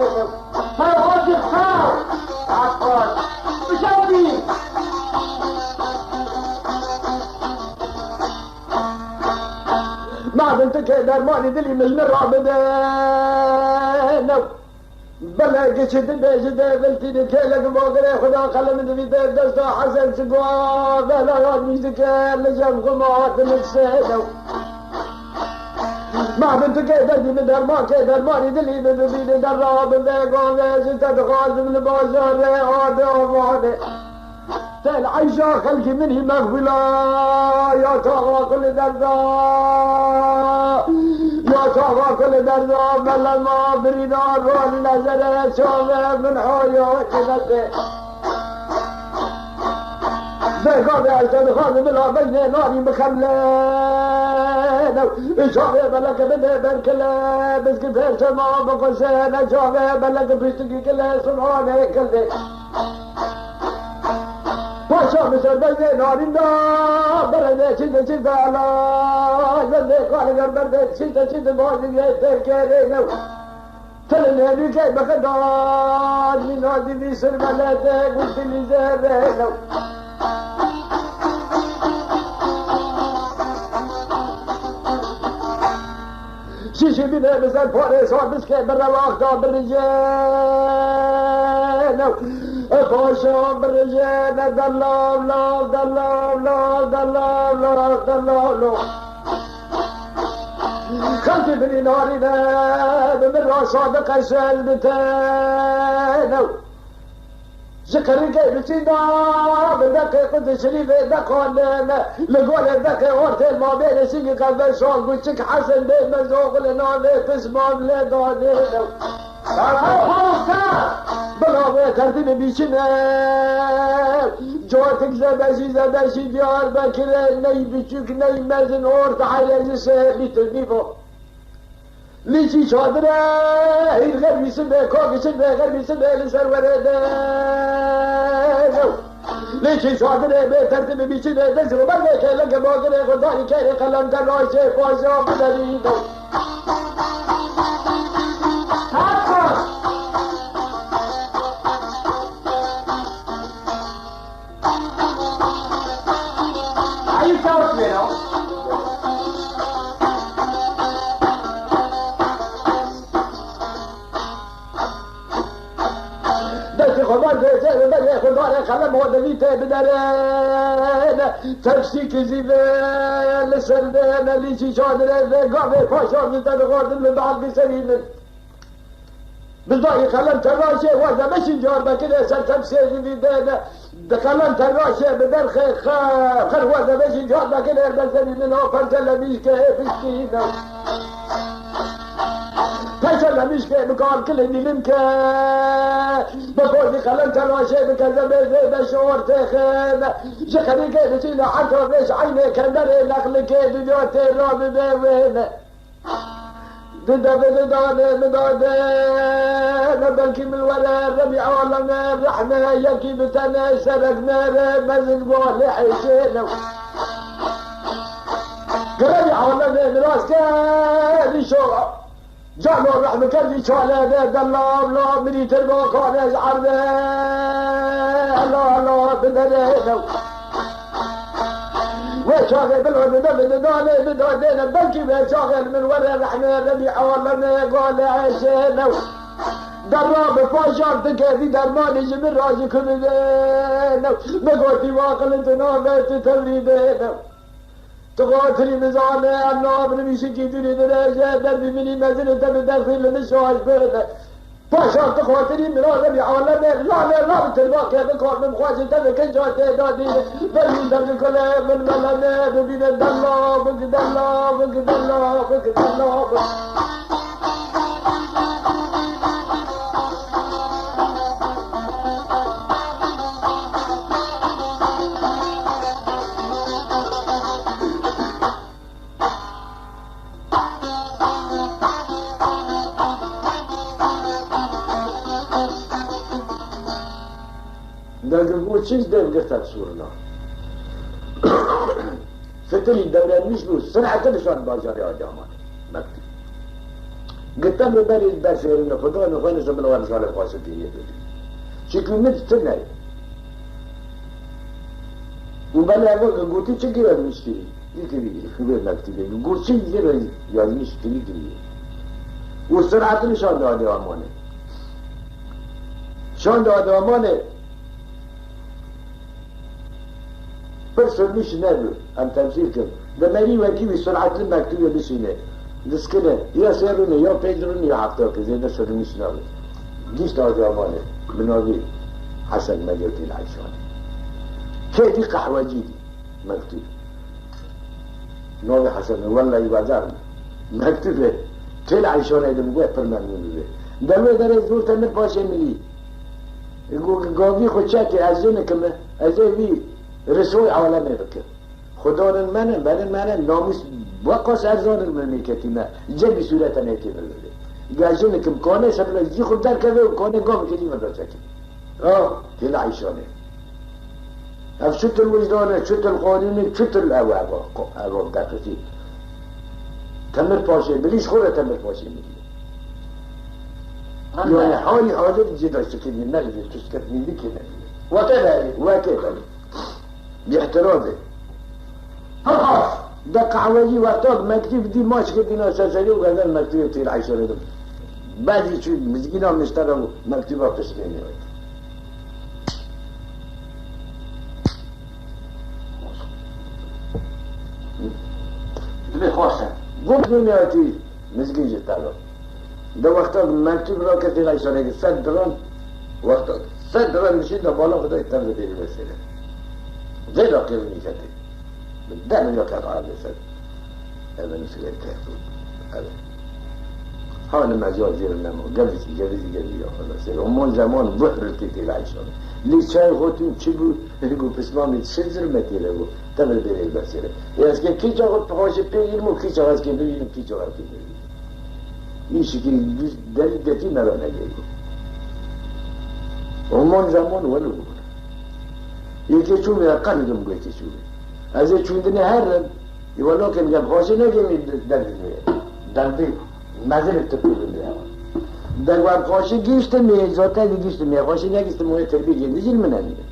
هاي غادي خاو عقل مشابه ما بنتك درماني دلي من الرابدة نو بلا قشد بيجد بلتي لك موقري خدا خلى من ذي دستا حسن سقوا بلا غاد ميزك لجم غمات نفسه ما بنتك دردي من درماني دلي من ذي الرابدة قام زلت خازم البازار هذا وهذا العيشة خلقي منه مغفلة يا تغرى كل دردا يا تغرى كل دردا بلا ما بريدار والنزل شوفه من حيوة نفسه بقى بأجل خادم الله بين ناري مخملة شوفه بلك بده بركله بس كفر سما بقسنا شوفه بلك بشتكي كله سبحانه كله پاشا مثل بزه ناریندا برده چیز علا زنده کارگر برده چیز بازیه ترکره نو تل نهلی که بخداد می نازی بی سر ملته گوشتی لیزه نو شیشی بینه مثل پاره سابس که بر رواختا برجه نو پاشا برجه دلال لا دلال لا دلال لا دلال لا خلقی بری نارینه به من را صادق سلبته نو ذكرك بسيدا بدقيقة شريفة دقاننا لقول دقيقة ورتين ما بين سيقي قبل شوق وشك حسن بين مزوق لنا تسمع لدانينا بلا ترتيب بيشنا جواتك زباشي ديار بكر ني بيشوك ني مزن ورد على جسه بيتنيفو لیچی چادره این غربیسن به کاکشن به غربیسن به لسر ورده لیچی چادره به ترتیب بیچی به دست رو برده که لگه باگره خدایی که قلم در راشه پاشا بدرید خلم هودوی ته بدره تفسیک زیبه لسنده نلیچی چادره گاوه پاشا میتن غاردن به بعد بسرین بزایی خلم تراشه وزا بشین جار بکنه سر تفسیر زیبه دخلن تراشه بدر خر وزا بشین جار بکنه بسرین او پرسل میشکه فشکین پرسل میشکه بکار کل دیلم که بقولي خلنت الواشي بكذا بشعور تخن شخري كيف تشيل حتى بيش عيني كندري نخل كيف بيوتي الرابي بيوين بداد نبلكي من الورا الربيع والله الرحمة يكي بتنا سرق نار مزق بولي حيشين الربيع والله من راسك شوق جعلوا الرحمة كذي شعلا دلاب لا مريت الباقان ازعرده الله بدنه وشاغل بالعدد بدادين بلكي بشاغل من ورا الرحمة ربيع والله قال عيشين دراب فاشار تكذي درماني جميل راجي كذين بقوتي واقل انتنامت توليدين تقاتلي مزانة الناب نميشي كيدوني درجة دربي مني مزل دم داخل نشواش برده فاشار تقاتلي من ربي عالمي لا بتلواقع بكار من خواش دم كنجات دادي بلين دم كله من ملمي ببين الدلاب دلقوا چیز دل گرتد سورنا فتلی دوران نیش بود سرعت نشان بازاری آدمان مکتوب گفتم به بری در شهرین خدا نخواهی نشان بلوان شال خواستیه بدی شکلمت تنه اون بله اگر گوتی چه گیرد میشکری یکی بگیری خوبه مکتوبه گوت چه گیرد یادمیش کلی گیریه و سرعت نشان آدمانه شان آدمانه فرصة مش نابل عن تفسير كم ده مالي وكي بسرعة المكتوبة بسينة دسكنة يا سيروني يا بيدروني يا حقتك زي ده سر مش نابل جيش نادي أمانة بنادي حسن مجوتي العيشان كيدي قحوة جيدي مكتوب نادي حسن والله يبادرنا مكتوبة كل عيشان هيدا مقوى فرمان منه ده ده رزور تنر باشي ملي يقول قاضي خود شاكي عزينك ما عزيني رسول عالمه بکر خدا من ناموس وقاس ارزان المملکتی ما جبی صورت نیتی بلده گاجون کم کانه سبلا جی خود در کرده و کانه گام کلی من را چکی تل عیشانه اف شت الوجدانه شت القانونه شت الاواب دقیقی تمر پاشه بلیش خوره تمر پاشه میگیره یعنی حالی حاضر جدا شکلی نگیره تسکت میدی که نگیره وكذا باحترامه خلاص دق عوالي وقتاك مكتوب دي ماش كدينا سلسلي وقال المكتوب في العشرة دم بعد شو مسكينا بنشتغل مكتوبة قسمين تبي خوشة قلت من يأتي مسكين جتالو ده وقتاك مكتوب راكت في العشرة صدران وقتاك صدران مشيت بالا خدا يتم به المسألة غير قيمني كتير دائما يقعد على الجسد هذا مثل الكافر هذا حاول ما جاء زير النمو قبل خلاص هم زمان بحر الكتير عايشون ليه شاي غوتو تشيبو يقول بسمامي تشزر متيله تمر بين البسيره ياسكي كي جاء بحوش بيرمو كي جاء اسكي بيرمو كي جاء این شکلی دلیتی مرا نگیگو همان زمان ولو بود یکی چون قلدم گویتی چون از چون دنی هر یوالا که میگم خواشی نگیمی دردی مزل تکیل در وقت خواشی گیشتم میه زاتا گیشتم میه خواشی نگیستم موی تربیه گنده جیل من نمیده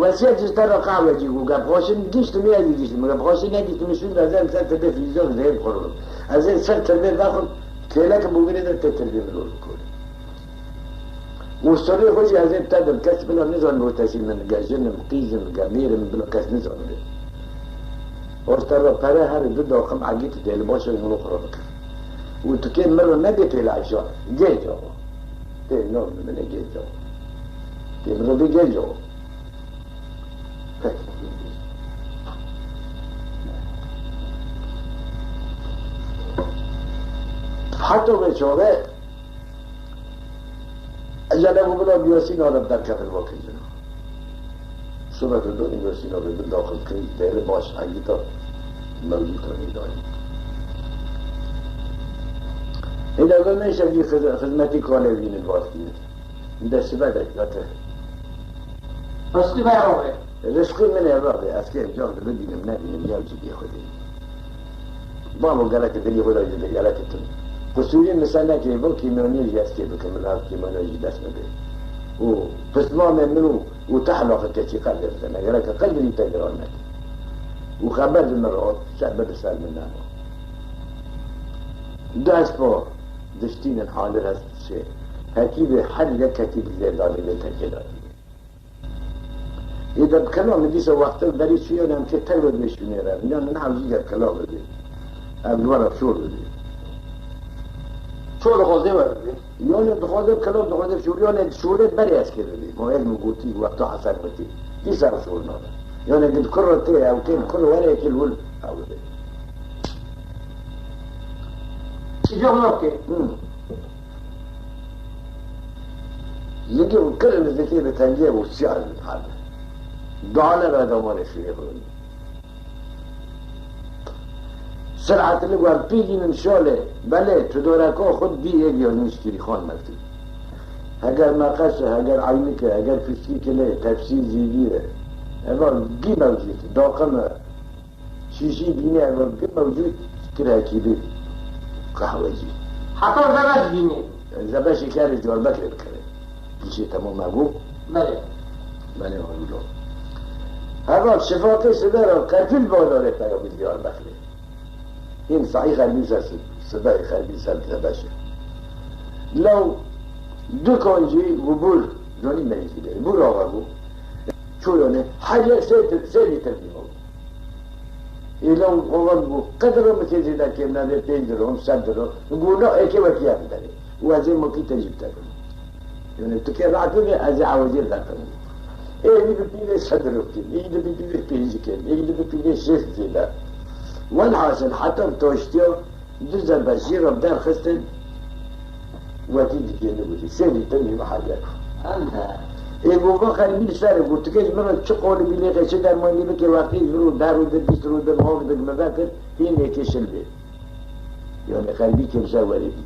وسیعت جستا را قهوه جیگو گم خواشی گیشتم میه گیشتم گم خواشی نگیستم میشون از این سر تربیه فیزیون زهر خورم از این سر تربیه داخل کلا که بگیره در تربیه مرور کنه وصلي خوشي هذا ابتدى الكاس بلا نزل متصل من جاجن قيزم جمير من بلا كاس نزل منه ورترى قرا هر ضد وخم عجيت دي الباشا من الاخرى بك وتكين مره ما بيت العشاء جيجو تي نو من جيجو تي مره بيجيجو حتى بشوره اجازه بوده بیاسی نارم در کف الواقعی جنو صبح دو بیاسی نارم داخل کنید دیر باش حقیقتا موجود کنید داریم این اگر نیشه بی خدمتی کانه بینید واسطید این دستی بده اکلاته رسکی بیاوه رسکی من اراده از که امجام دلو بینم نبینم یا جدی خودی بابا گره که دلی خدا جده گره که تون قصوری مثلا که با کیمانی جاست که بکمل هر کیمانی دست نده و فسمان منو و تحلق كشي قلب السنة يراك قلب اللي تقرأنك وخبر المرأة شعب الرسال منها داس بو دشتين الحال هذا الشيء هكيب حل كتيب الزيدان اللي تجلال إذا بكلام ديسا وقت بريد شيء أنا أمشي تلود مشوني رأي يعني نعم زيجر كلام بدي قبل ورا شور بدي شور خوزه بدي يعني دخوازه كلام دخوازه شور يعني شورت بري أسكر بدي ما علم قوتي وقتها حسن بدي ديسا شور نادا يعني قد كررتي أو كين كل ولا يكل ول أو بدي يجوم يجي وكل الذكي بتنجيه والسعر الحال دعانا هذا ما نشويه سرعة اللي قال بيجي من شغله بله تدوركو خد بيه يجي ونشتري خان مكتوب هجر مقاسه هجر عينك هجر فسيك له تفسير زيديره اول جي موجود داقمه شيشي بيني اول جي موجود كراكيبي قهوه جي حتى زباش بيني زباش كاري جوال بكر بكره كل شيء تمام مقبول بله بله هولو هذا شفاقي سبيره كفيل بوداره تايو بالجوال بكره این صحیح خربیز هست صدای خربیز هست زباشه لو دو کنجی و بور جانی مریضی بور آقا بو چولانه هر یک سه لیتر بیمو ایلو آقا بو قدر متیزی در کم نده 5 درهم 100 درهم گونا اکی وکی هم داره و از این موکی تجیب تکنی یعنی تو که راحت بگه از عوضی در کنی ایلی بپیده 100 درهم کن ایلی بپیده 5 کن ایلی بپیده 6 زیده والحاصل حتى بتوشتيو جزء البشير وبدار خستن وكيد جنبوتي سيدي تنهي محلك أنت إيه بوبا خاربين ساري قلت كيش مرة تشقول بيلي غيشي دار مواني بكي واقعي زرو دار ودر بيسترو در مهوك در مذاكر هين يكيش البيت يعني خاربي كمسا وريدي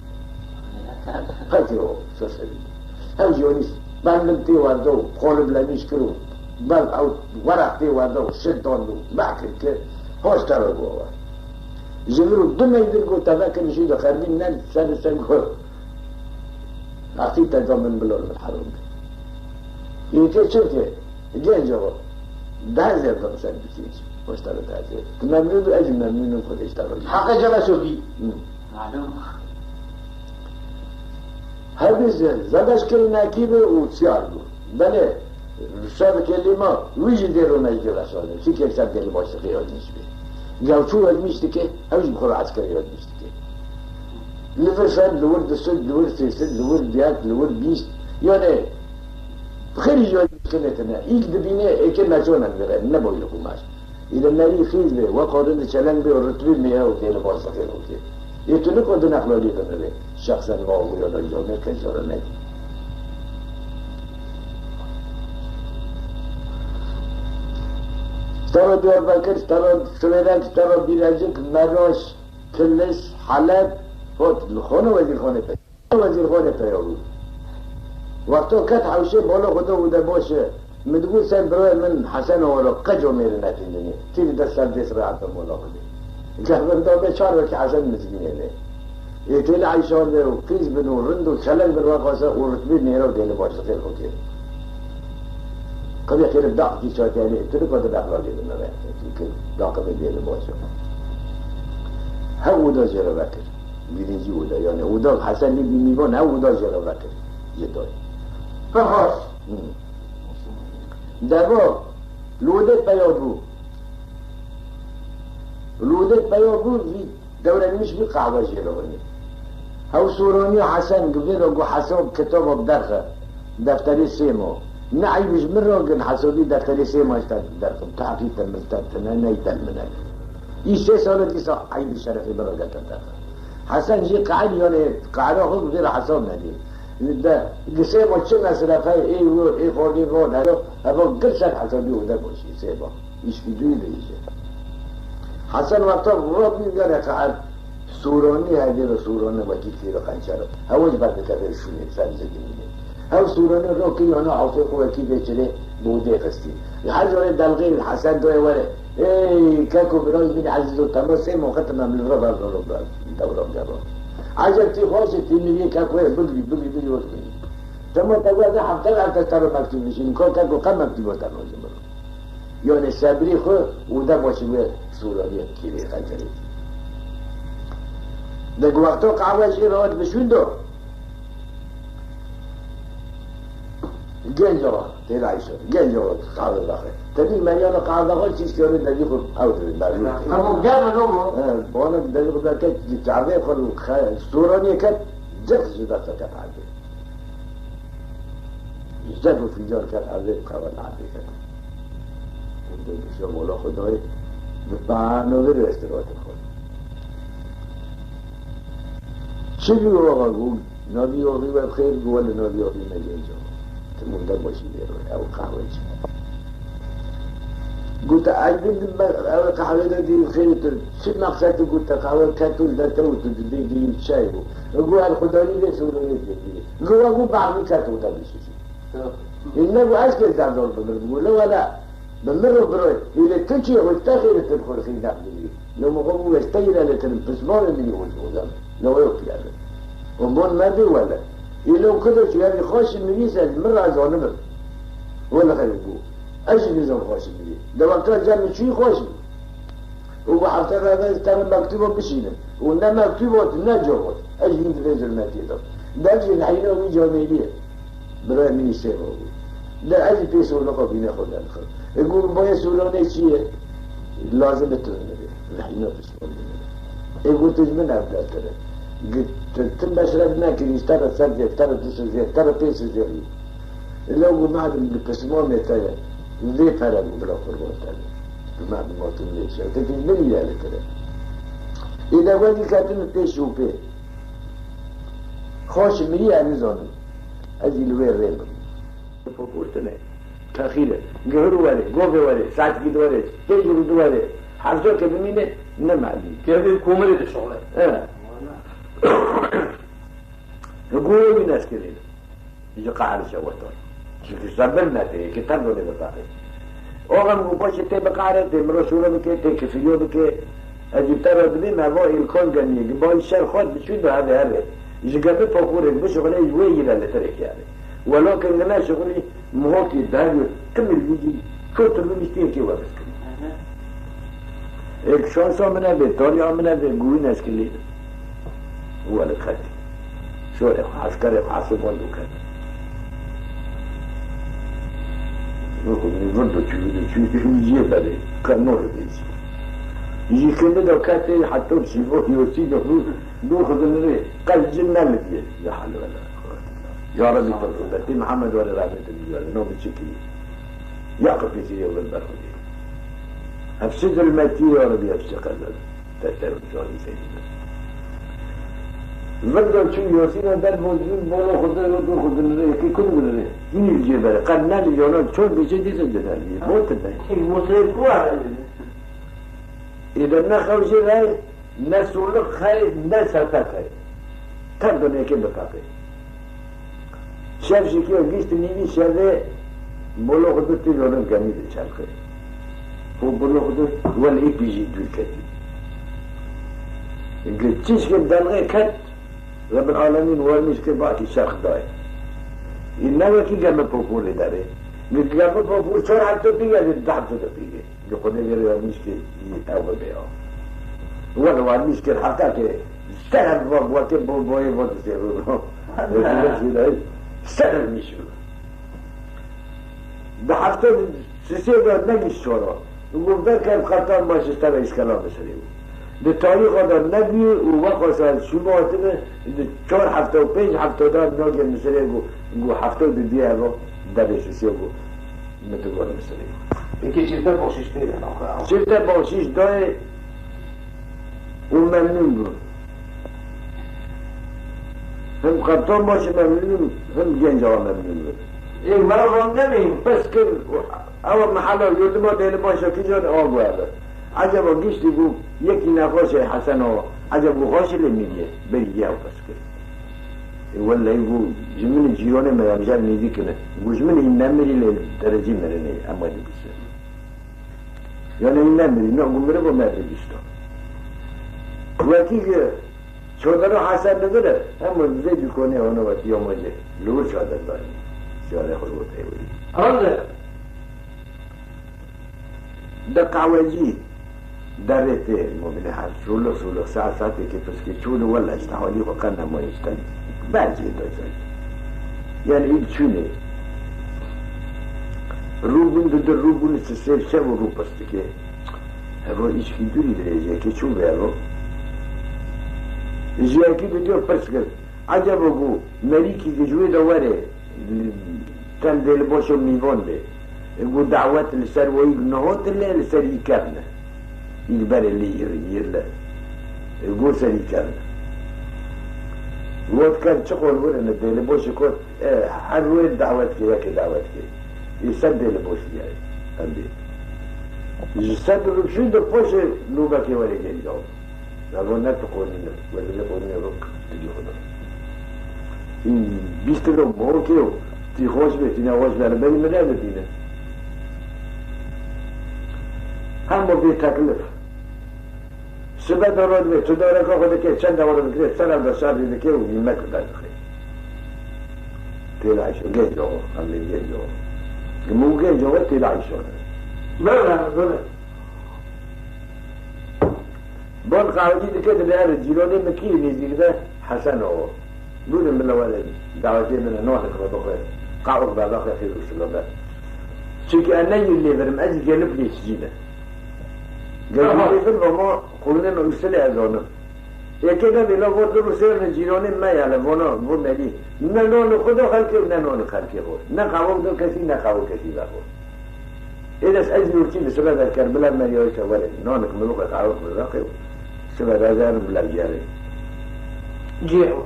خاتي هو سوسري هم جونيس بان من تي واردو قولب لميش كرو بان او ورق تي واردو شدون دو معكر كر هوش ترى جوا جبرو دم يدير قلت تذاكر شيء ده خاربين نال سنة قول عقيدة ضمن بلور بالحرم يمكن شوفه جاي جوا ده زي ضم سنة بتيجي هوش ترى ده زي ممنون أجل ممنون خد يشتغل حق جبا شوفي معلوم هذا زبش كلنا كيبه وتسيارده بله رشاد كلمة ويجي ديرو نجدي رساله في كيف سبب اللي باش تقياد نسبه لو شو المشتكى أوش بخور عسكري ياد مشتكى لفرسان لورد السد لورد سيسد لورد بيات لورد بيست يعني خير ياد مشكلتنا إيك دبينه إكنا شونا نبغى نبغى يلقوا ماش إذا ناري خيز به وقارن الشلن به ورتبي مياه وكيل باش تقياد وكيل يتلقوا دنا خلالي كنره شخصا ما هو يلا يجامع كنشارة نجي ترى ديار بكر ترى سويدان ترى بيراجك مراش كلش حلب فوت خونه وزیر خونه پیاوی وقتا کت حوشه بالا خدا بوده باشه مدگو سن برای من حسن والا قجو میره نتیندنی تیر دست سر دست را عطا مولا خودی گربن دابه چار وقت حسن مسکینه نه ایتیل عیشان برو قیز بنو رند و چلنگ برو خواسته و رتبی نیرو دیل باشه خیل خوکی قبل خیلی داق کی چاہتے ہیں تو کو داخل لے لینا ہے کہ داق میں دیل باشه هم ودا جرا بکر بیرینجی ودا یعنی ودا حسن میگن هم ودا جرا بکر یه دای فهاش دبا لوده پیابو دوره نمیش بی قهوه جیره بانی هاو سورانی حسن گفیر و گو حساب کتاب بدرخه دفتری سیمو نه عیبش من رو گن حسابی دفتری سیمو اشتاد درخم تحقیق ملتبتنه نیتن منه این 3 ساله دیسا عیب شرفی برا گتن درخه حسن جی قعد یعنی قعده خود گفیر حساب ندید ده قصه ما چه مصرفه ای خوردی بود اما گرشن حسابی اوده باشی سه با ایشکی دوی دیشه حسن وقتا را بیگره قعد سورانی هده و سورانی وکی تیر و خنچره هواج برده کبیر شونه سرزگی میده هوا سورانی را که یانا عافق و وکی بیچره بوده قستی هر جای دلغیر حسن دوی وره ای ککو برای بین عزیز و تماسه موقت مملو را دورم جبا عجب تی خواستی تی میگه که کوه بگی وقت بگی تما تقوی ده هفته تر مکتوب بشین کار که قم مکتوب ها تنوازم برو یعنی صبری خود اوده باشی به سورانی کیره خنجری ده وقتا قهوه شیر روات بشون دو گنج آقا تیر عیشا گنج آقا قهوه بخره تبیل منیان قهوه بخره چیز که آره دلی خود اوده اما گرم نمو بانا دلی خود که جعبه خود سورانی که جخ جدا تا کت عرده جد و فیجار کت عرده قهوه عرده کت اونده بسیار مولا خدای به برنامه رو استراحت خود چی بیو آقا گو نبی آقی و خیر گوال نبی آقی نگه اینجا مونده باشی بیروی او قهوه چی قلت عجبين قهوة دي خير شو مقصد قلت قهوة كاتول ده توت دي شاي هو الخداني ده سوري دي هو بعض كاتول ده بيشي إنه عايز كذا دور بقول ولا بمر بروي إذا تجي وتأخر تدخل في داخلي لو ما هو يستير على البسمار اللي يقول لو يوكل هذا ومن ما بي ولا لو كده شو يعني خوش ميز المرة زانمر ولا خير يقول اجل نظام خوش میگه در وقتا جمع چی خوش میگه و هفته بعد تر مکتوبه بشینه و نه مکتوبات نه جواب اجل نظام ظلمتی داد درج الحینا و جامعیه برای میشه بود در اجل پیش اون لقا بینه خود الخر يقول باید سولانه چیه لازم بتونه الحینا پیش بینه يقول تجمن افضل تره تم بشرب نکنیش تر سر زیر تر تس زیر تر پیش زیری لو بعد القسمه متى ليه فرق بلا قربان تاني ما بموتون ليش تجي مني على كده إذا ودي كاتن تشوفه خوش مني عزيزاني أجي لوين ريم فقولتنا تأخيره جهرو وله جوه وله ساعت كده وله تجرو دوله حرزو كبمينه نمعلي كيف كومري الشغلة نقول الناس كده يجي قاعد شوطان صبرنا تي كتاب ولا بقارة أوغم وباش تي بقارة تي مرسولة بكي تي كفيو بكي أجيب ترى بدي ما هو الكون جنيه جبال الشر خد بشو ده هذا يجي قبل فقورة بشغله يوي إلى الترك يعني ولكن لما شغلي مهوكي ده كمل يجي كتر من يشتين كي وابس एक शौसा मना दे तोलिया मना दे गुई नस के लिए वो अलग खाती शोरे खास करे खासों बंद कर برضو يجي بالي كنور ديسي يجي كنا لو كاتي حتى بسيبوه يوسيده ناخذ النبي قال جنة لدي يا حل ولا يا ربي تبارك محمد ولا رابط ولا نوم تشكي يعقب في يوم البرد افسد الماتي يا ربي افسق هذا تتر شلون سيدنا برضو شو يوسينا در موجود بولا خذ النبي كي كل من این الجبل قد نال جونا چون بچه دیسه جدالی موت ده المصير كوار اذا نخرج راي نه سولق خرید نه سرطه خرید تر دنیا که بفاقه شب شکی و گیشت نیمی شبه بلو خودو تی لونم گمیده چلقه خوب بلو خودو ولی پیجی دوی کتی اینکه چیش که دلغه کت رب العالمین ورمیش که باقی شرخ دای این نوه که گمه پوپولی داره میگه گمه پوپول 4 هفته پیگه 10 هفته پیگه که خونه میره ورمیش که اول بیا ولی ورمیش که حقا که سهل وقتی بوی بود سهل میشو به هفته سه داد نگیش چورا گفته که خطان باشه سر اشکالا بسری بود به تاریخ آدم نبی و وقت سال شما آتمه 4 هفته و 5 هفته داد ناگه مثلی گو هفته و دیگه رو درش سیو گو متگوار مثلی اینکه چیزده باشیش دیگه چیزده باشیش دای و ممنون بود هم خطان باشه ممنون هم گنج ها ممنون بود این مرا رو نمیم بس که اول محلا یوزم ها دیل باشه که جان آگوه عجبا گیشتی گو یکی نخواش حسن ها عجبا خوش لمیدیه بریگه ها پس کرد والله گو جمعین جیرانه مرمجر نیدی کنه گو جمعین این نمیری درجی مرنه اما دی بسه یعنی این نمیری نه گو مره با مرده بیشتا وقتی که چودر حسن نداره همه زیدی کنه اونو وقتی آماده لور چادر داری شاره خود بود ایوری آنده ده قواجی درته مبینه هر سولو ساعتی که پس که چونه ولا اشتحالی و قرن نمایشتن بعضی داشت یعنی این چونه روبون در روبون سر شب و رو پسته که هوا ایش که دوری دریجه که چون بیارو جیاکی بدیو پس کرد عجب گو مریکی که جوی دواره تن دل باشو میوان به گو دعوت لسر وی نهات لسر ای کرنه این بره لیر گو سری کرنه وقت کن چه قول برنه دل باشو کد هر روی دعوت که یکی دعوت که این سر دل باش بیاره هم سر رو در پاش نوبه که وره گلی داو نگو نه تو قونینه ولی قونینه رو دیگه خدا این 20 رو مو که تی خوش بهتینه خوش بره بری مده بتینه هم با بی تکلیف سبت دارد به تو داره که خود که چند دواره بکره سرم در سر دیده که اونی مکر در بخیر تیل عیشو گنج آقا همین گنج آقا که مو گنج آقا تیل عیشو بله بان قاعدی دیگه در جیرانه مکی نیزیده حسن آقا بودم بالأول دعوتي من النوع الخطوة قاعد بعد آخر خير وسلامات شو كأنه اللي برم أجي جانب لي سجينة قال لي في الماما قلنا إنه يسلي هذانا يا كده بلا وقت رسول الجيران ما يعلم وانا مالي نانو نخدا خلك ونانو نخلك هو نقاوم دو كثير نقاوم كثير هو إذا أجي ورتي بسبب الكربلاء ما يعيش ولد نانك ملوك قاوم بالراقي سبب هذا بلا جاري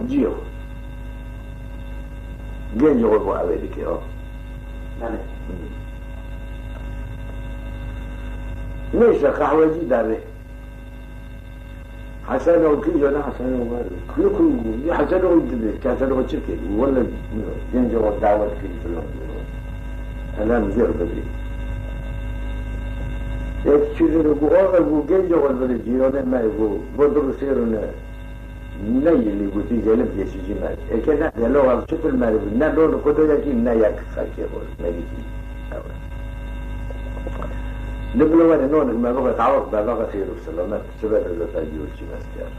جيو گنج رو با عویدی که ها میشه قهوه‌جی داره حسن او کی جانا حسن او کی حسن او دیده که حسن او چه که ولی گنج رو دعوت کنی فلان الان زیر بدری یک چیزی رو گو آقا گو گنج رو بده جیرانه من گو بدر سیرونه نه یلی گویی جلب یشیجی مر. اگه نه دلو از چطور مر بود نه دو خدا یکی نه یک خرکی بود نگیتی. نبلو من نون ما بقى تعرف بقى خير وسلامات سبب الرفاقي والشماسيار.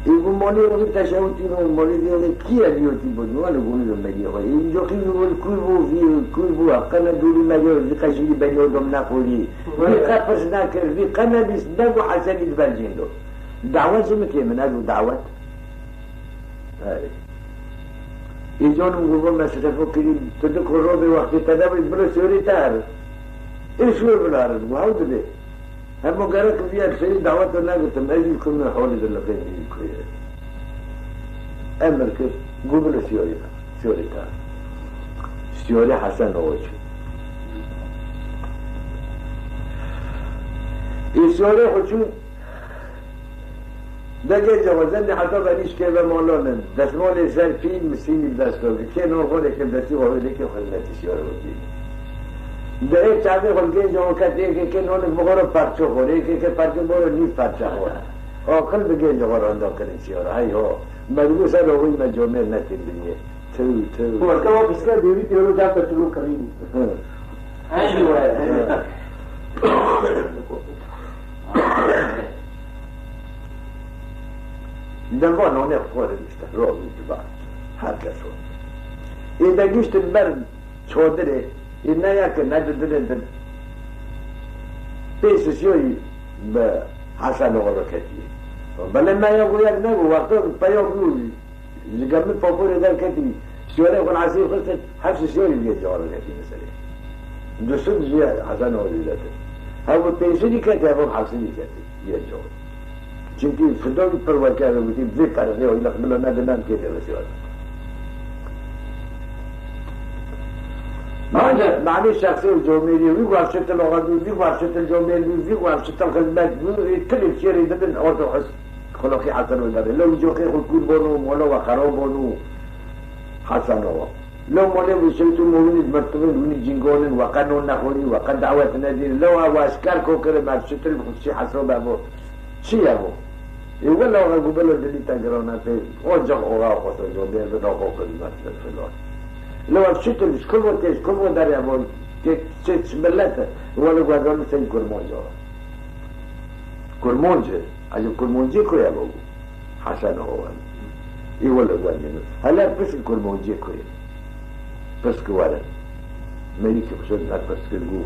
يقول مالي رغم تشاوتين ومالي ديالي كي أبيوتي بدو أنا أقول لهم مالي هاي إن جو كيلو والكلبو في كلبو قنا دولي مالي في قشري بني ودم نقولي في قفص ناكر في قنا بس نبو حسن البلجين له دعوة زمك من هذا دعوة هاي يجون يقولون مثلا فكري تذكر روبي وقت تدابر برو سوري تار إيش هو بالعرض وهاود ده هم مقارك فيها سيد دعوات الناس تميز كل حول اللقين كويس أمريكا قبل سوري تار سوري حسن وجه ایسیاره خودشون دگه جوازن حتی بریش که به مالانن دستمال سر فیلم سینی دست داره که نوخوره که دستی قابله که خدمتی سیاره بودی در یک چهده خلقه جوان کتی که نونک بخوره پرچه خوره که پرچه باره نیف پرچه خوره آقل بگه جوان رانده کنه سیاره های ها مدگو سر روی مجامع نتیم بینیه تو مرکب ها بسکر دیوی تیولو جاب پر شروع کریم اینجی باید دنبال نونه خوره بیشتر را بیشتر بعد هر کس خود این دنگیشتن بر چادره این نه یک ندادن پیس سیایی به حسن آقا را کتیه بله من یا گوید نگو وقتا پیام گوی لگمه پاپور در کتی سیاره کن عصیر خستن حفظ سیاری بیه جا را کتی مثلا دوستون بیه حسن آقا دیدته همون پیسونی کتی همون حفظی کتی یه جا چونکه فدایی پروا کرده بودیم وی پرده های لخ بلا ندنم که در سیاره معنی شخصی جامعی وی وارشت الآقاد وی وارشت الجامعی وی وارشت الخدمت کلی چیری دادن آردو حس خلاقی حسن و داره لو جوخی خلقود بانو مولا و خراب بانو حسن و لو مولا و شیطون مولید مرتبه لونی جنگانن و قانون نخوری و قد دعوت ندیر لو او اشکر کو کرده مرشت الخدشی حساب ابو چی ابو ولا آقا قبل دلیتا گرانه پی آنجا آقا خواستن جامعی به آقا خدمت فلان لو افشتلش كل وقتش كل وقت داري أقول تش ملته ولا قادر مثل كرمانجا كرمانجا أجل كرمانجا كوي أبو حسن هو إيه ولا قادر هلا بس كرمانجا كوي بس كوارا ملك بسود نات بس كرجو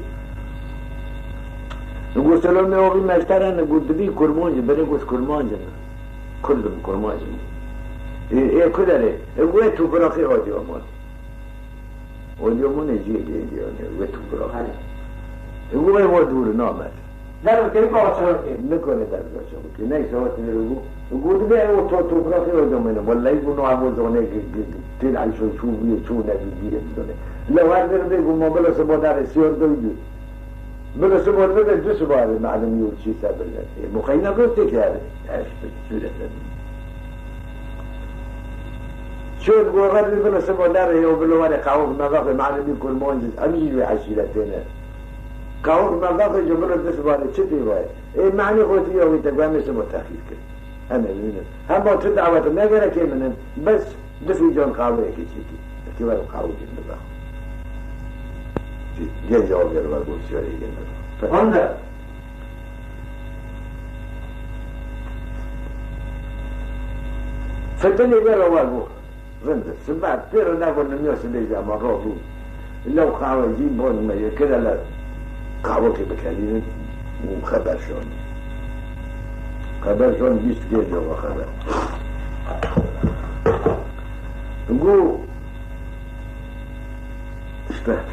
نقول سلام يا أبي ما اشترى نقول دبي كرمانجا بدي قوس كرمانجا كلهم كرمانجا إيه كده ليه قوي تو براخي هادي أمان واليومون يجي ويتو براخي هو ما دور نامر در که کار شده نکنه در شده نه سوات نرو يقول بقى هو تو براخي هادي أمان ولا يقولوا عمود زونه تلع شو بيه شو نبي بدونه لو هذا بيقول ما بلا سبوا دار السير دويجو بلا سبوا بلا دوس باره معلم يقول شيء سبب مخينا قلت كده ايش بتسوي شو الغرب بلا سبوا دار يو بلا ولا قاوق نظافه معلم يكون مونجز امي عشيرتنا قاوق نظافه جبر دوس باره شتي باي اي معني قلت يوم تقام سبوا تاخير كده انا لين هم ما تدعوت ما غير كده بس دفي جون قاوق كده كده قاوق النظافه جاي جواب يا رب شو هي هندا فالبني غير والو رند سبعت ترى نقول نميوس اللي جا مرات لو قاوة جيب بون ما كذا لا قاوة بكالين وخبر شون بيست جاي جوا خبر نقول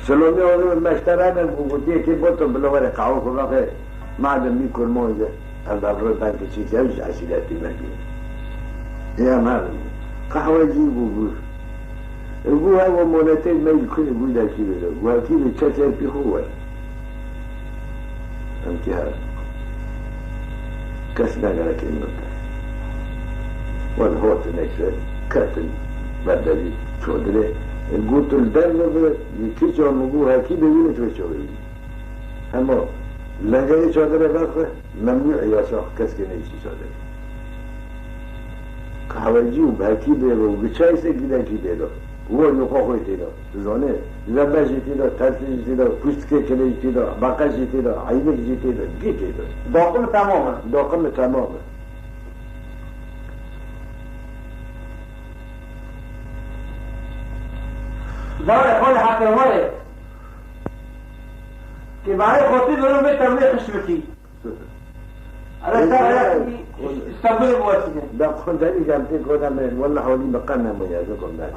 سلومي هذا ما اشترانا وقديه كي بطل بلوغة قاوة كلها معدن ميكور موجة هذا الرد عنك شيء جاوز عشيراتي مكين يا معلم قهوة جيبوا يقول هو مونتين ما يكون يقول لك كذا وكذا تشتر بقوة أنت هذا كسنا على كلمة والهوت نكسر كاتل بدري شو دري قلت الدم يكيشوا مجوها كذا وين تشوفوا هم لا جاي شادر باخر ممنوع يا صاح كسكني شيء شادر قهوه‌جی و برکی بیرو و چای سگیده کی بیرو و نخواهی تیرا زانه زباجی تیرا ترسیجی تیرا پوستکه کلی تیرا باقاجی تیرا عیبکی تیرا گی تیرا داقم تمامه داره خود حکمه که برای خودی دارم به تبلیغ خشبتی استقبل بواسطة ده كنت أنا جامتين كنا من والله حوالي بقنا مجازكم ده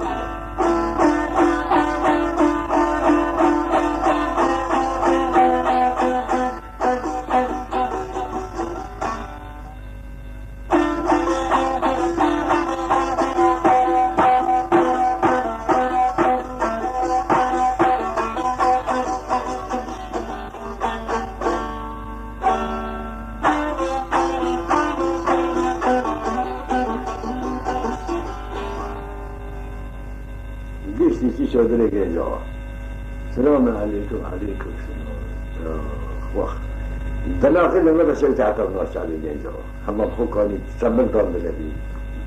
گشتی چی شده رگه جا سلام علیکم علیکم سلام وقت دلاخل لما بسوي تحت الناس على جيجا هم بخوكاني تسمن طال بلدي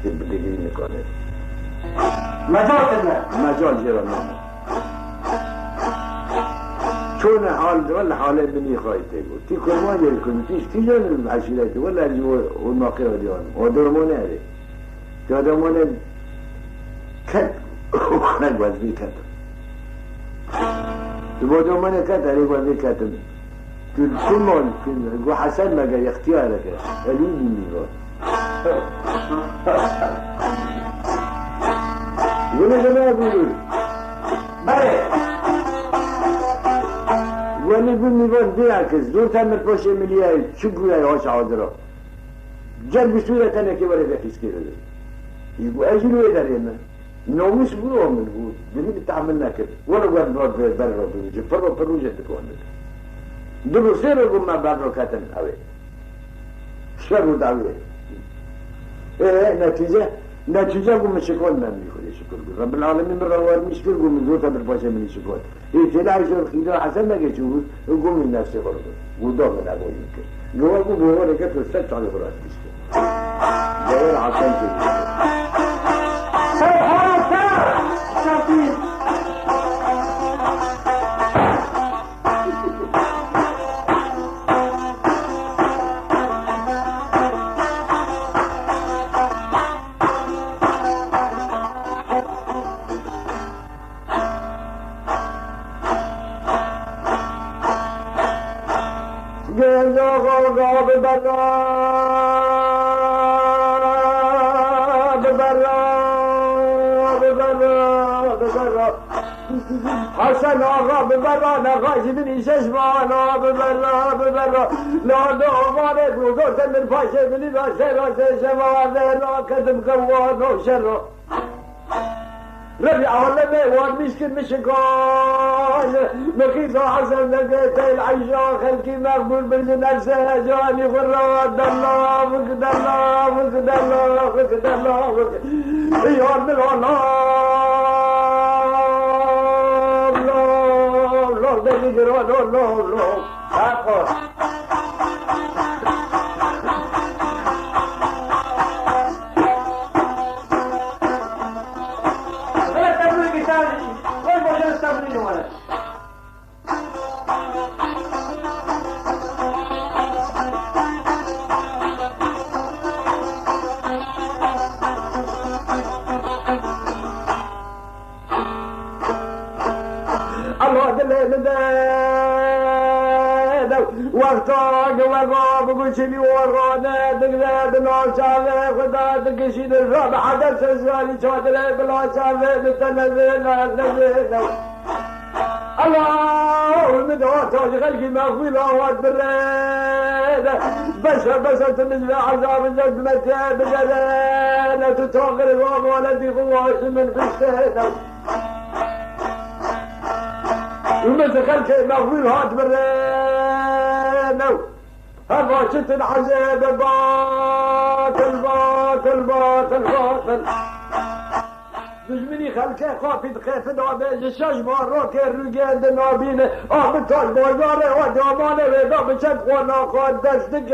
تبدي نكانه مجال جرا ماما شون حال ولا حاله بني خايته تي كل ما يكون تي جون العشيرات ولا جو والماقير اليوم ودرمونه هذه تدرمونه كت وانا جوازي كت تبودرمونه كت عليه جوازي كت كل ما جو حسن ما جاي اختيارك قليل مني ولا جماعة يقولوا بله ولی بون میگن بیاکس دور تامر پوشه ملیای چگویای هاش عادرا جل بسوره تنه که ولی بخیس کرده يقول اجلو اداري ما نومش بروه من بود دلیل تعامل نکرد ولا قال نور برا بروجه بروجه تكون دلو سير قم ما برا كاتن اوي شر دعوه نتيجة قم شكون ما بيخلي شكر رب العالمين من روار مشكل قم زورته بالباشا من شكون تلا يشوف خير حسن ما يشوف قم من نفسه برضه ودوم من ابو يمكن جوا قم هو اللي كتب السبت على فراس مشكل غير عشان كده حسن آقا ببرا نقاشی بینی ششمان آقا ببرا لا دومانه دوزورت من پاشه بینی را سه شمانه را کتم قوان و شر ربي عالمي وان مشكل مشكال مخيط حسن لقيت العيشة خلقي مقبول بالنفسه جاني فراد الله فقد الله فقد الله فقد الله يا من الله الله حقا وقتاق وقاب وقشلي ورانا دقلاد ناشافه خدا تكشيد الرب حدث سوالي شادله بلا شافه بتنزل الله المدعو تاج خلقي مغفل واد بريد بس تنزل عذاب النجمة بجلالة تتوقر الوام ولدي غواش من فستينه ومثل خلقي مغفل واد بريد هذا شت العذاب باطل دجمني خلقه خافت خافت عباج الشاش باروك الرجال دنابينه بطال بازاره ودامانه ودا بشد خوانا خواد دستك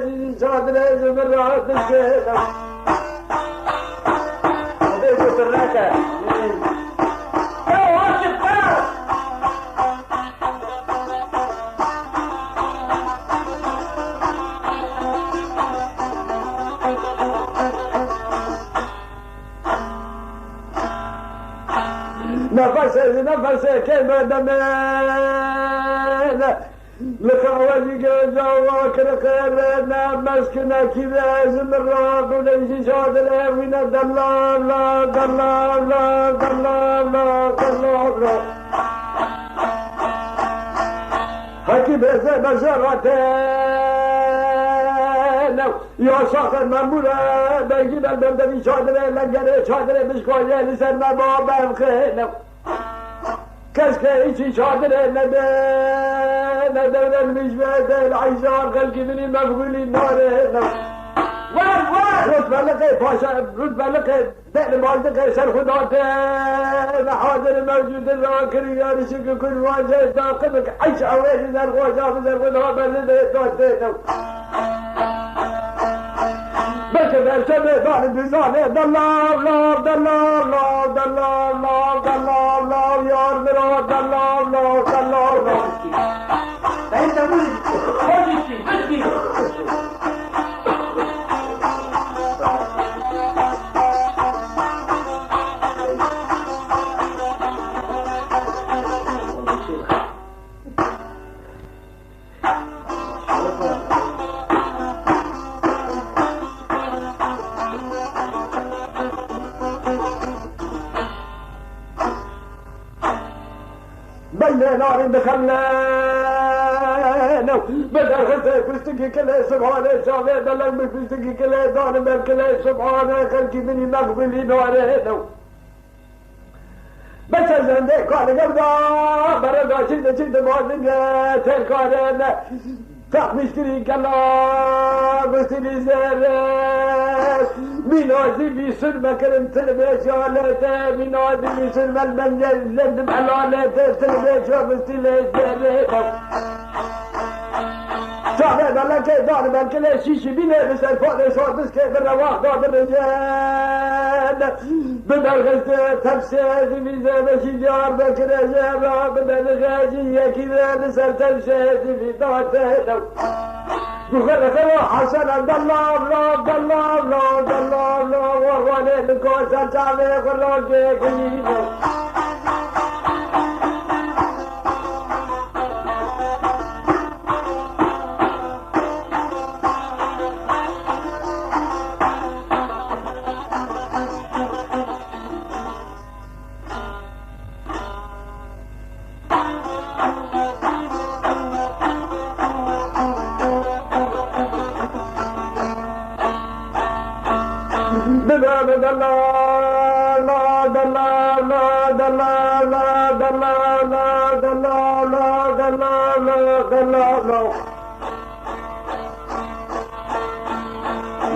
زيزاد لازم الرعات الشهده هذا سرعته نفسه كلمة دمينة لخوالي جواك لخيرنا مسكنا كذا زمرات وليس شاد الأمينة دلال حكي بيزة بشرتين يا شاخر ممورة بيجيب البندبي شادره لنجره شادره بشكوية لسر مبابا خينه كشكي شادره ندر المجمد العيشان خلقي مني مفغولي النار رتبه لقي باشا رتبه لقي دقل مالدقي سر خداتين وانا حاضر موجود الراكري يا رشق كل واجه تاقبك عيش اويل ذا الغوجة في ذا الغوجة بلده توتيته بكذا شبه دار بزانه دلال الله دلال الله دلال الله دلال الله يا رب دلال الله دلال الله انت بدي بين نار دخلنا بدل خلطة فستكي كله سبحانه شافه دلق بفستكي كله دان من كله سبحانه خلقي مني مقبلي ناره بس زنده كان قبضا بردا شد مازنگه تركانه تخمشتري كلا بسني زره مينادي بيسر مكرم تلبيشالته مينادي بيسر المنجل زندم حلالته تلبيشا بسني زره شعبه دلك دار بالكله شيشي بينه بسر فاضي صوتس كيف الرواح داد الرجال بدل غزة تفسير ميزة بشي جار بكره جابا بدل غاجية كذا بسر تفسير في داته بخلق حسنا دلال الله دلال الله دلال الله ورواني بكوسة شعبه خلاقه كيفه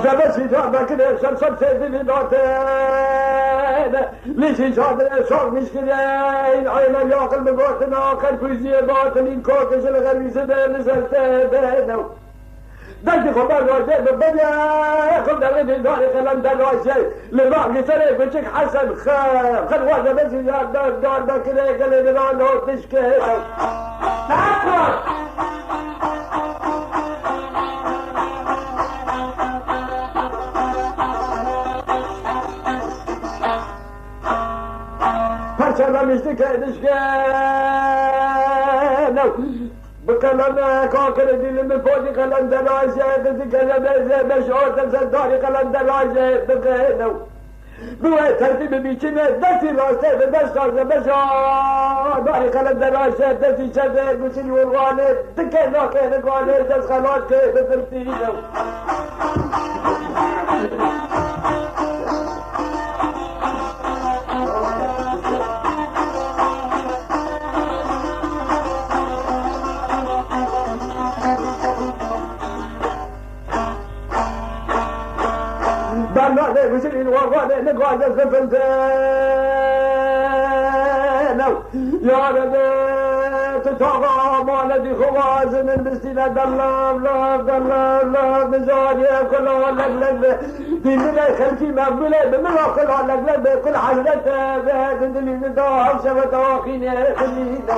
زبسي جابك ليش صرت في دوتين ليش جاد صار مشكلين عينا ياكل بقوتنا كان في زيباتني كوكش الغريزة نزلت بينه دلت خبر راجع بالدنيا خد درجة داري كلام دراجة لباقي سنة بتشك حسن خل واحدة بس دار بكرة كله نرانو تشكي تعال فرشنا مشتك نشكي بكلام كاكر دل من فوق كلام دراجة بكلام مشعور تنزل داري كلام دراجة بكينو بوي ترتيب بيشنا دستي راسته بدستار بشا داري كلام دراجة دستي شده بسني والوالي تكينا كينا قالي دست خلاص كي بترتيبه بنا بسني والوالي نقال دست فلتينو يا رب تتوقع مالدي خواز من بستينا دلال لا بزاري كل لك دي من خلفي مقبولة بمراقل لك كل حزرة بهذا دليل نداهم شبت واخيني خلينا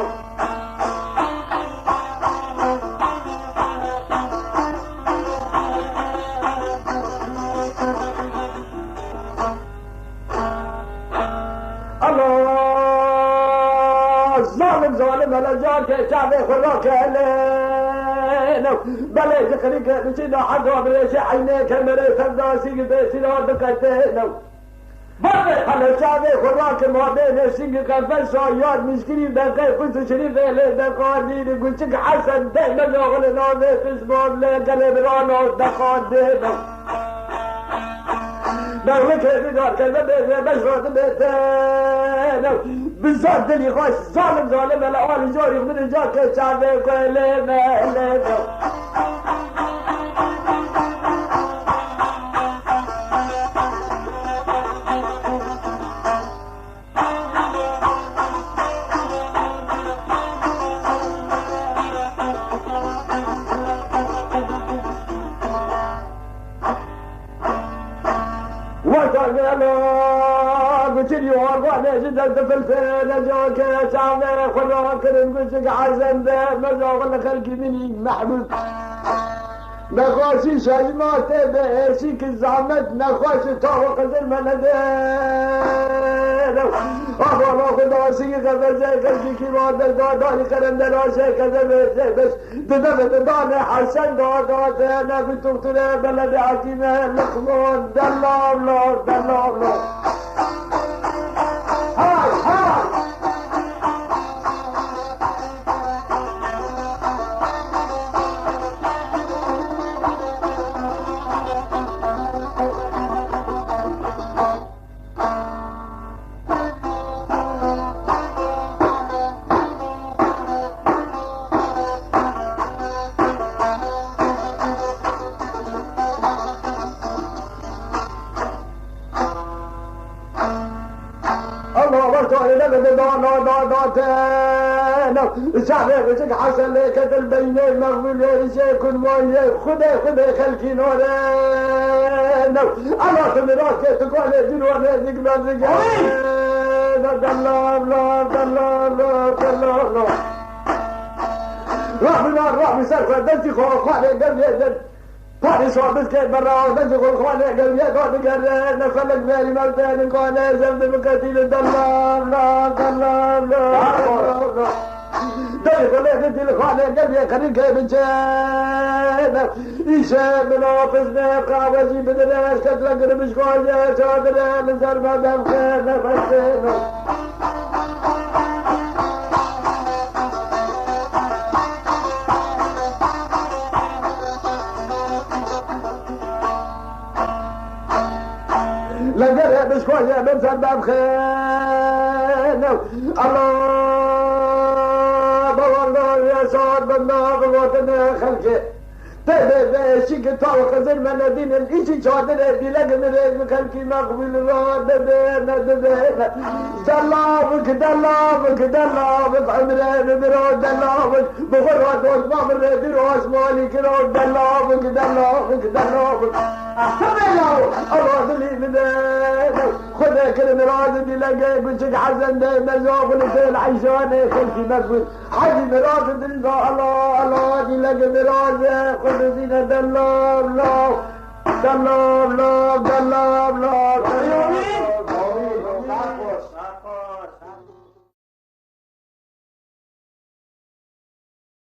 ظالم على جارك شعبي خلاك علينا بلا ذكرك نسينا حقا بريش عينيك مريت الناسي بيتنا دكتينا على شعبي خلاك ما بين السنق كفل صياد مسكين بقى كنت شريف لي دقادين قلت لك حسن دائما شغلنا في اسبوع قلب رانا دقادين نغلق هدار كذا بشرط بيتنا بالذات اللي خاش ظالم الأوالي جوري من الجاك شعبي كلنا جانه جدد فلفل جاك سامي خلا كرم قشق حسن ده مزاق لخلق مني محمود نخواشي شايمات بهشيك الزعمت نخواشي طاوق المندر أخوة خدا سيغة فزي خلقي كما داداني قرم دلاشي كذا بس ددان حسن دادات أنا بتوقتنا بلد حكيمة لخمون دلام لا دلام لا هاي هاي شعبه بشك حسن لك البينين مغفل يكون مويه خده خلقي نورين أنا تمراك تقول جنوان ذكر دلال روح بسرفة دلتي خوالي قلبي فاري صوبت كيف برا دلتي خوالي قلبي قلبي قلبي نخلق مالي مرتين قوانا زمد مكتيل دلال دلي خليك دلي خالي قلبي خليك كيف جانا إيشا منافس نبقى وجي بدناش كتلك رمش قوانا شادنا نزر ما دم خير نفسنا لقرها بشكوية من سبب خير الله بوالله يا صاد بالله بوطن خلقه تبي شيك طاوق زين من الدين الإشي شادر دي لقى من خلقي مقبول راد بينا دلابك عمرين برود دلابك بغرات واسمام الردي روس مالي كرود دلابك الله دلي من خذ كلمة راضي دي لقى بشك حسن ده مزاق لسيل عيشاني خلقي مقبول حاجي مراد دي الله دي لقى مراد خذ دينا دلاب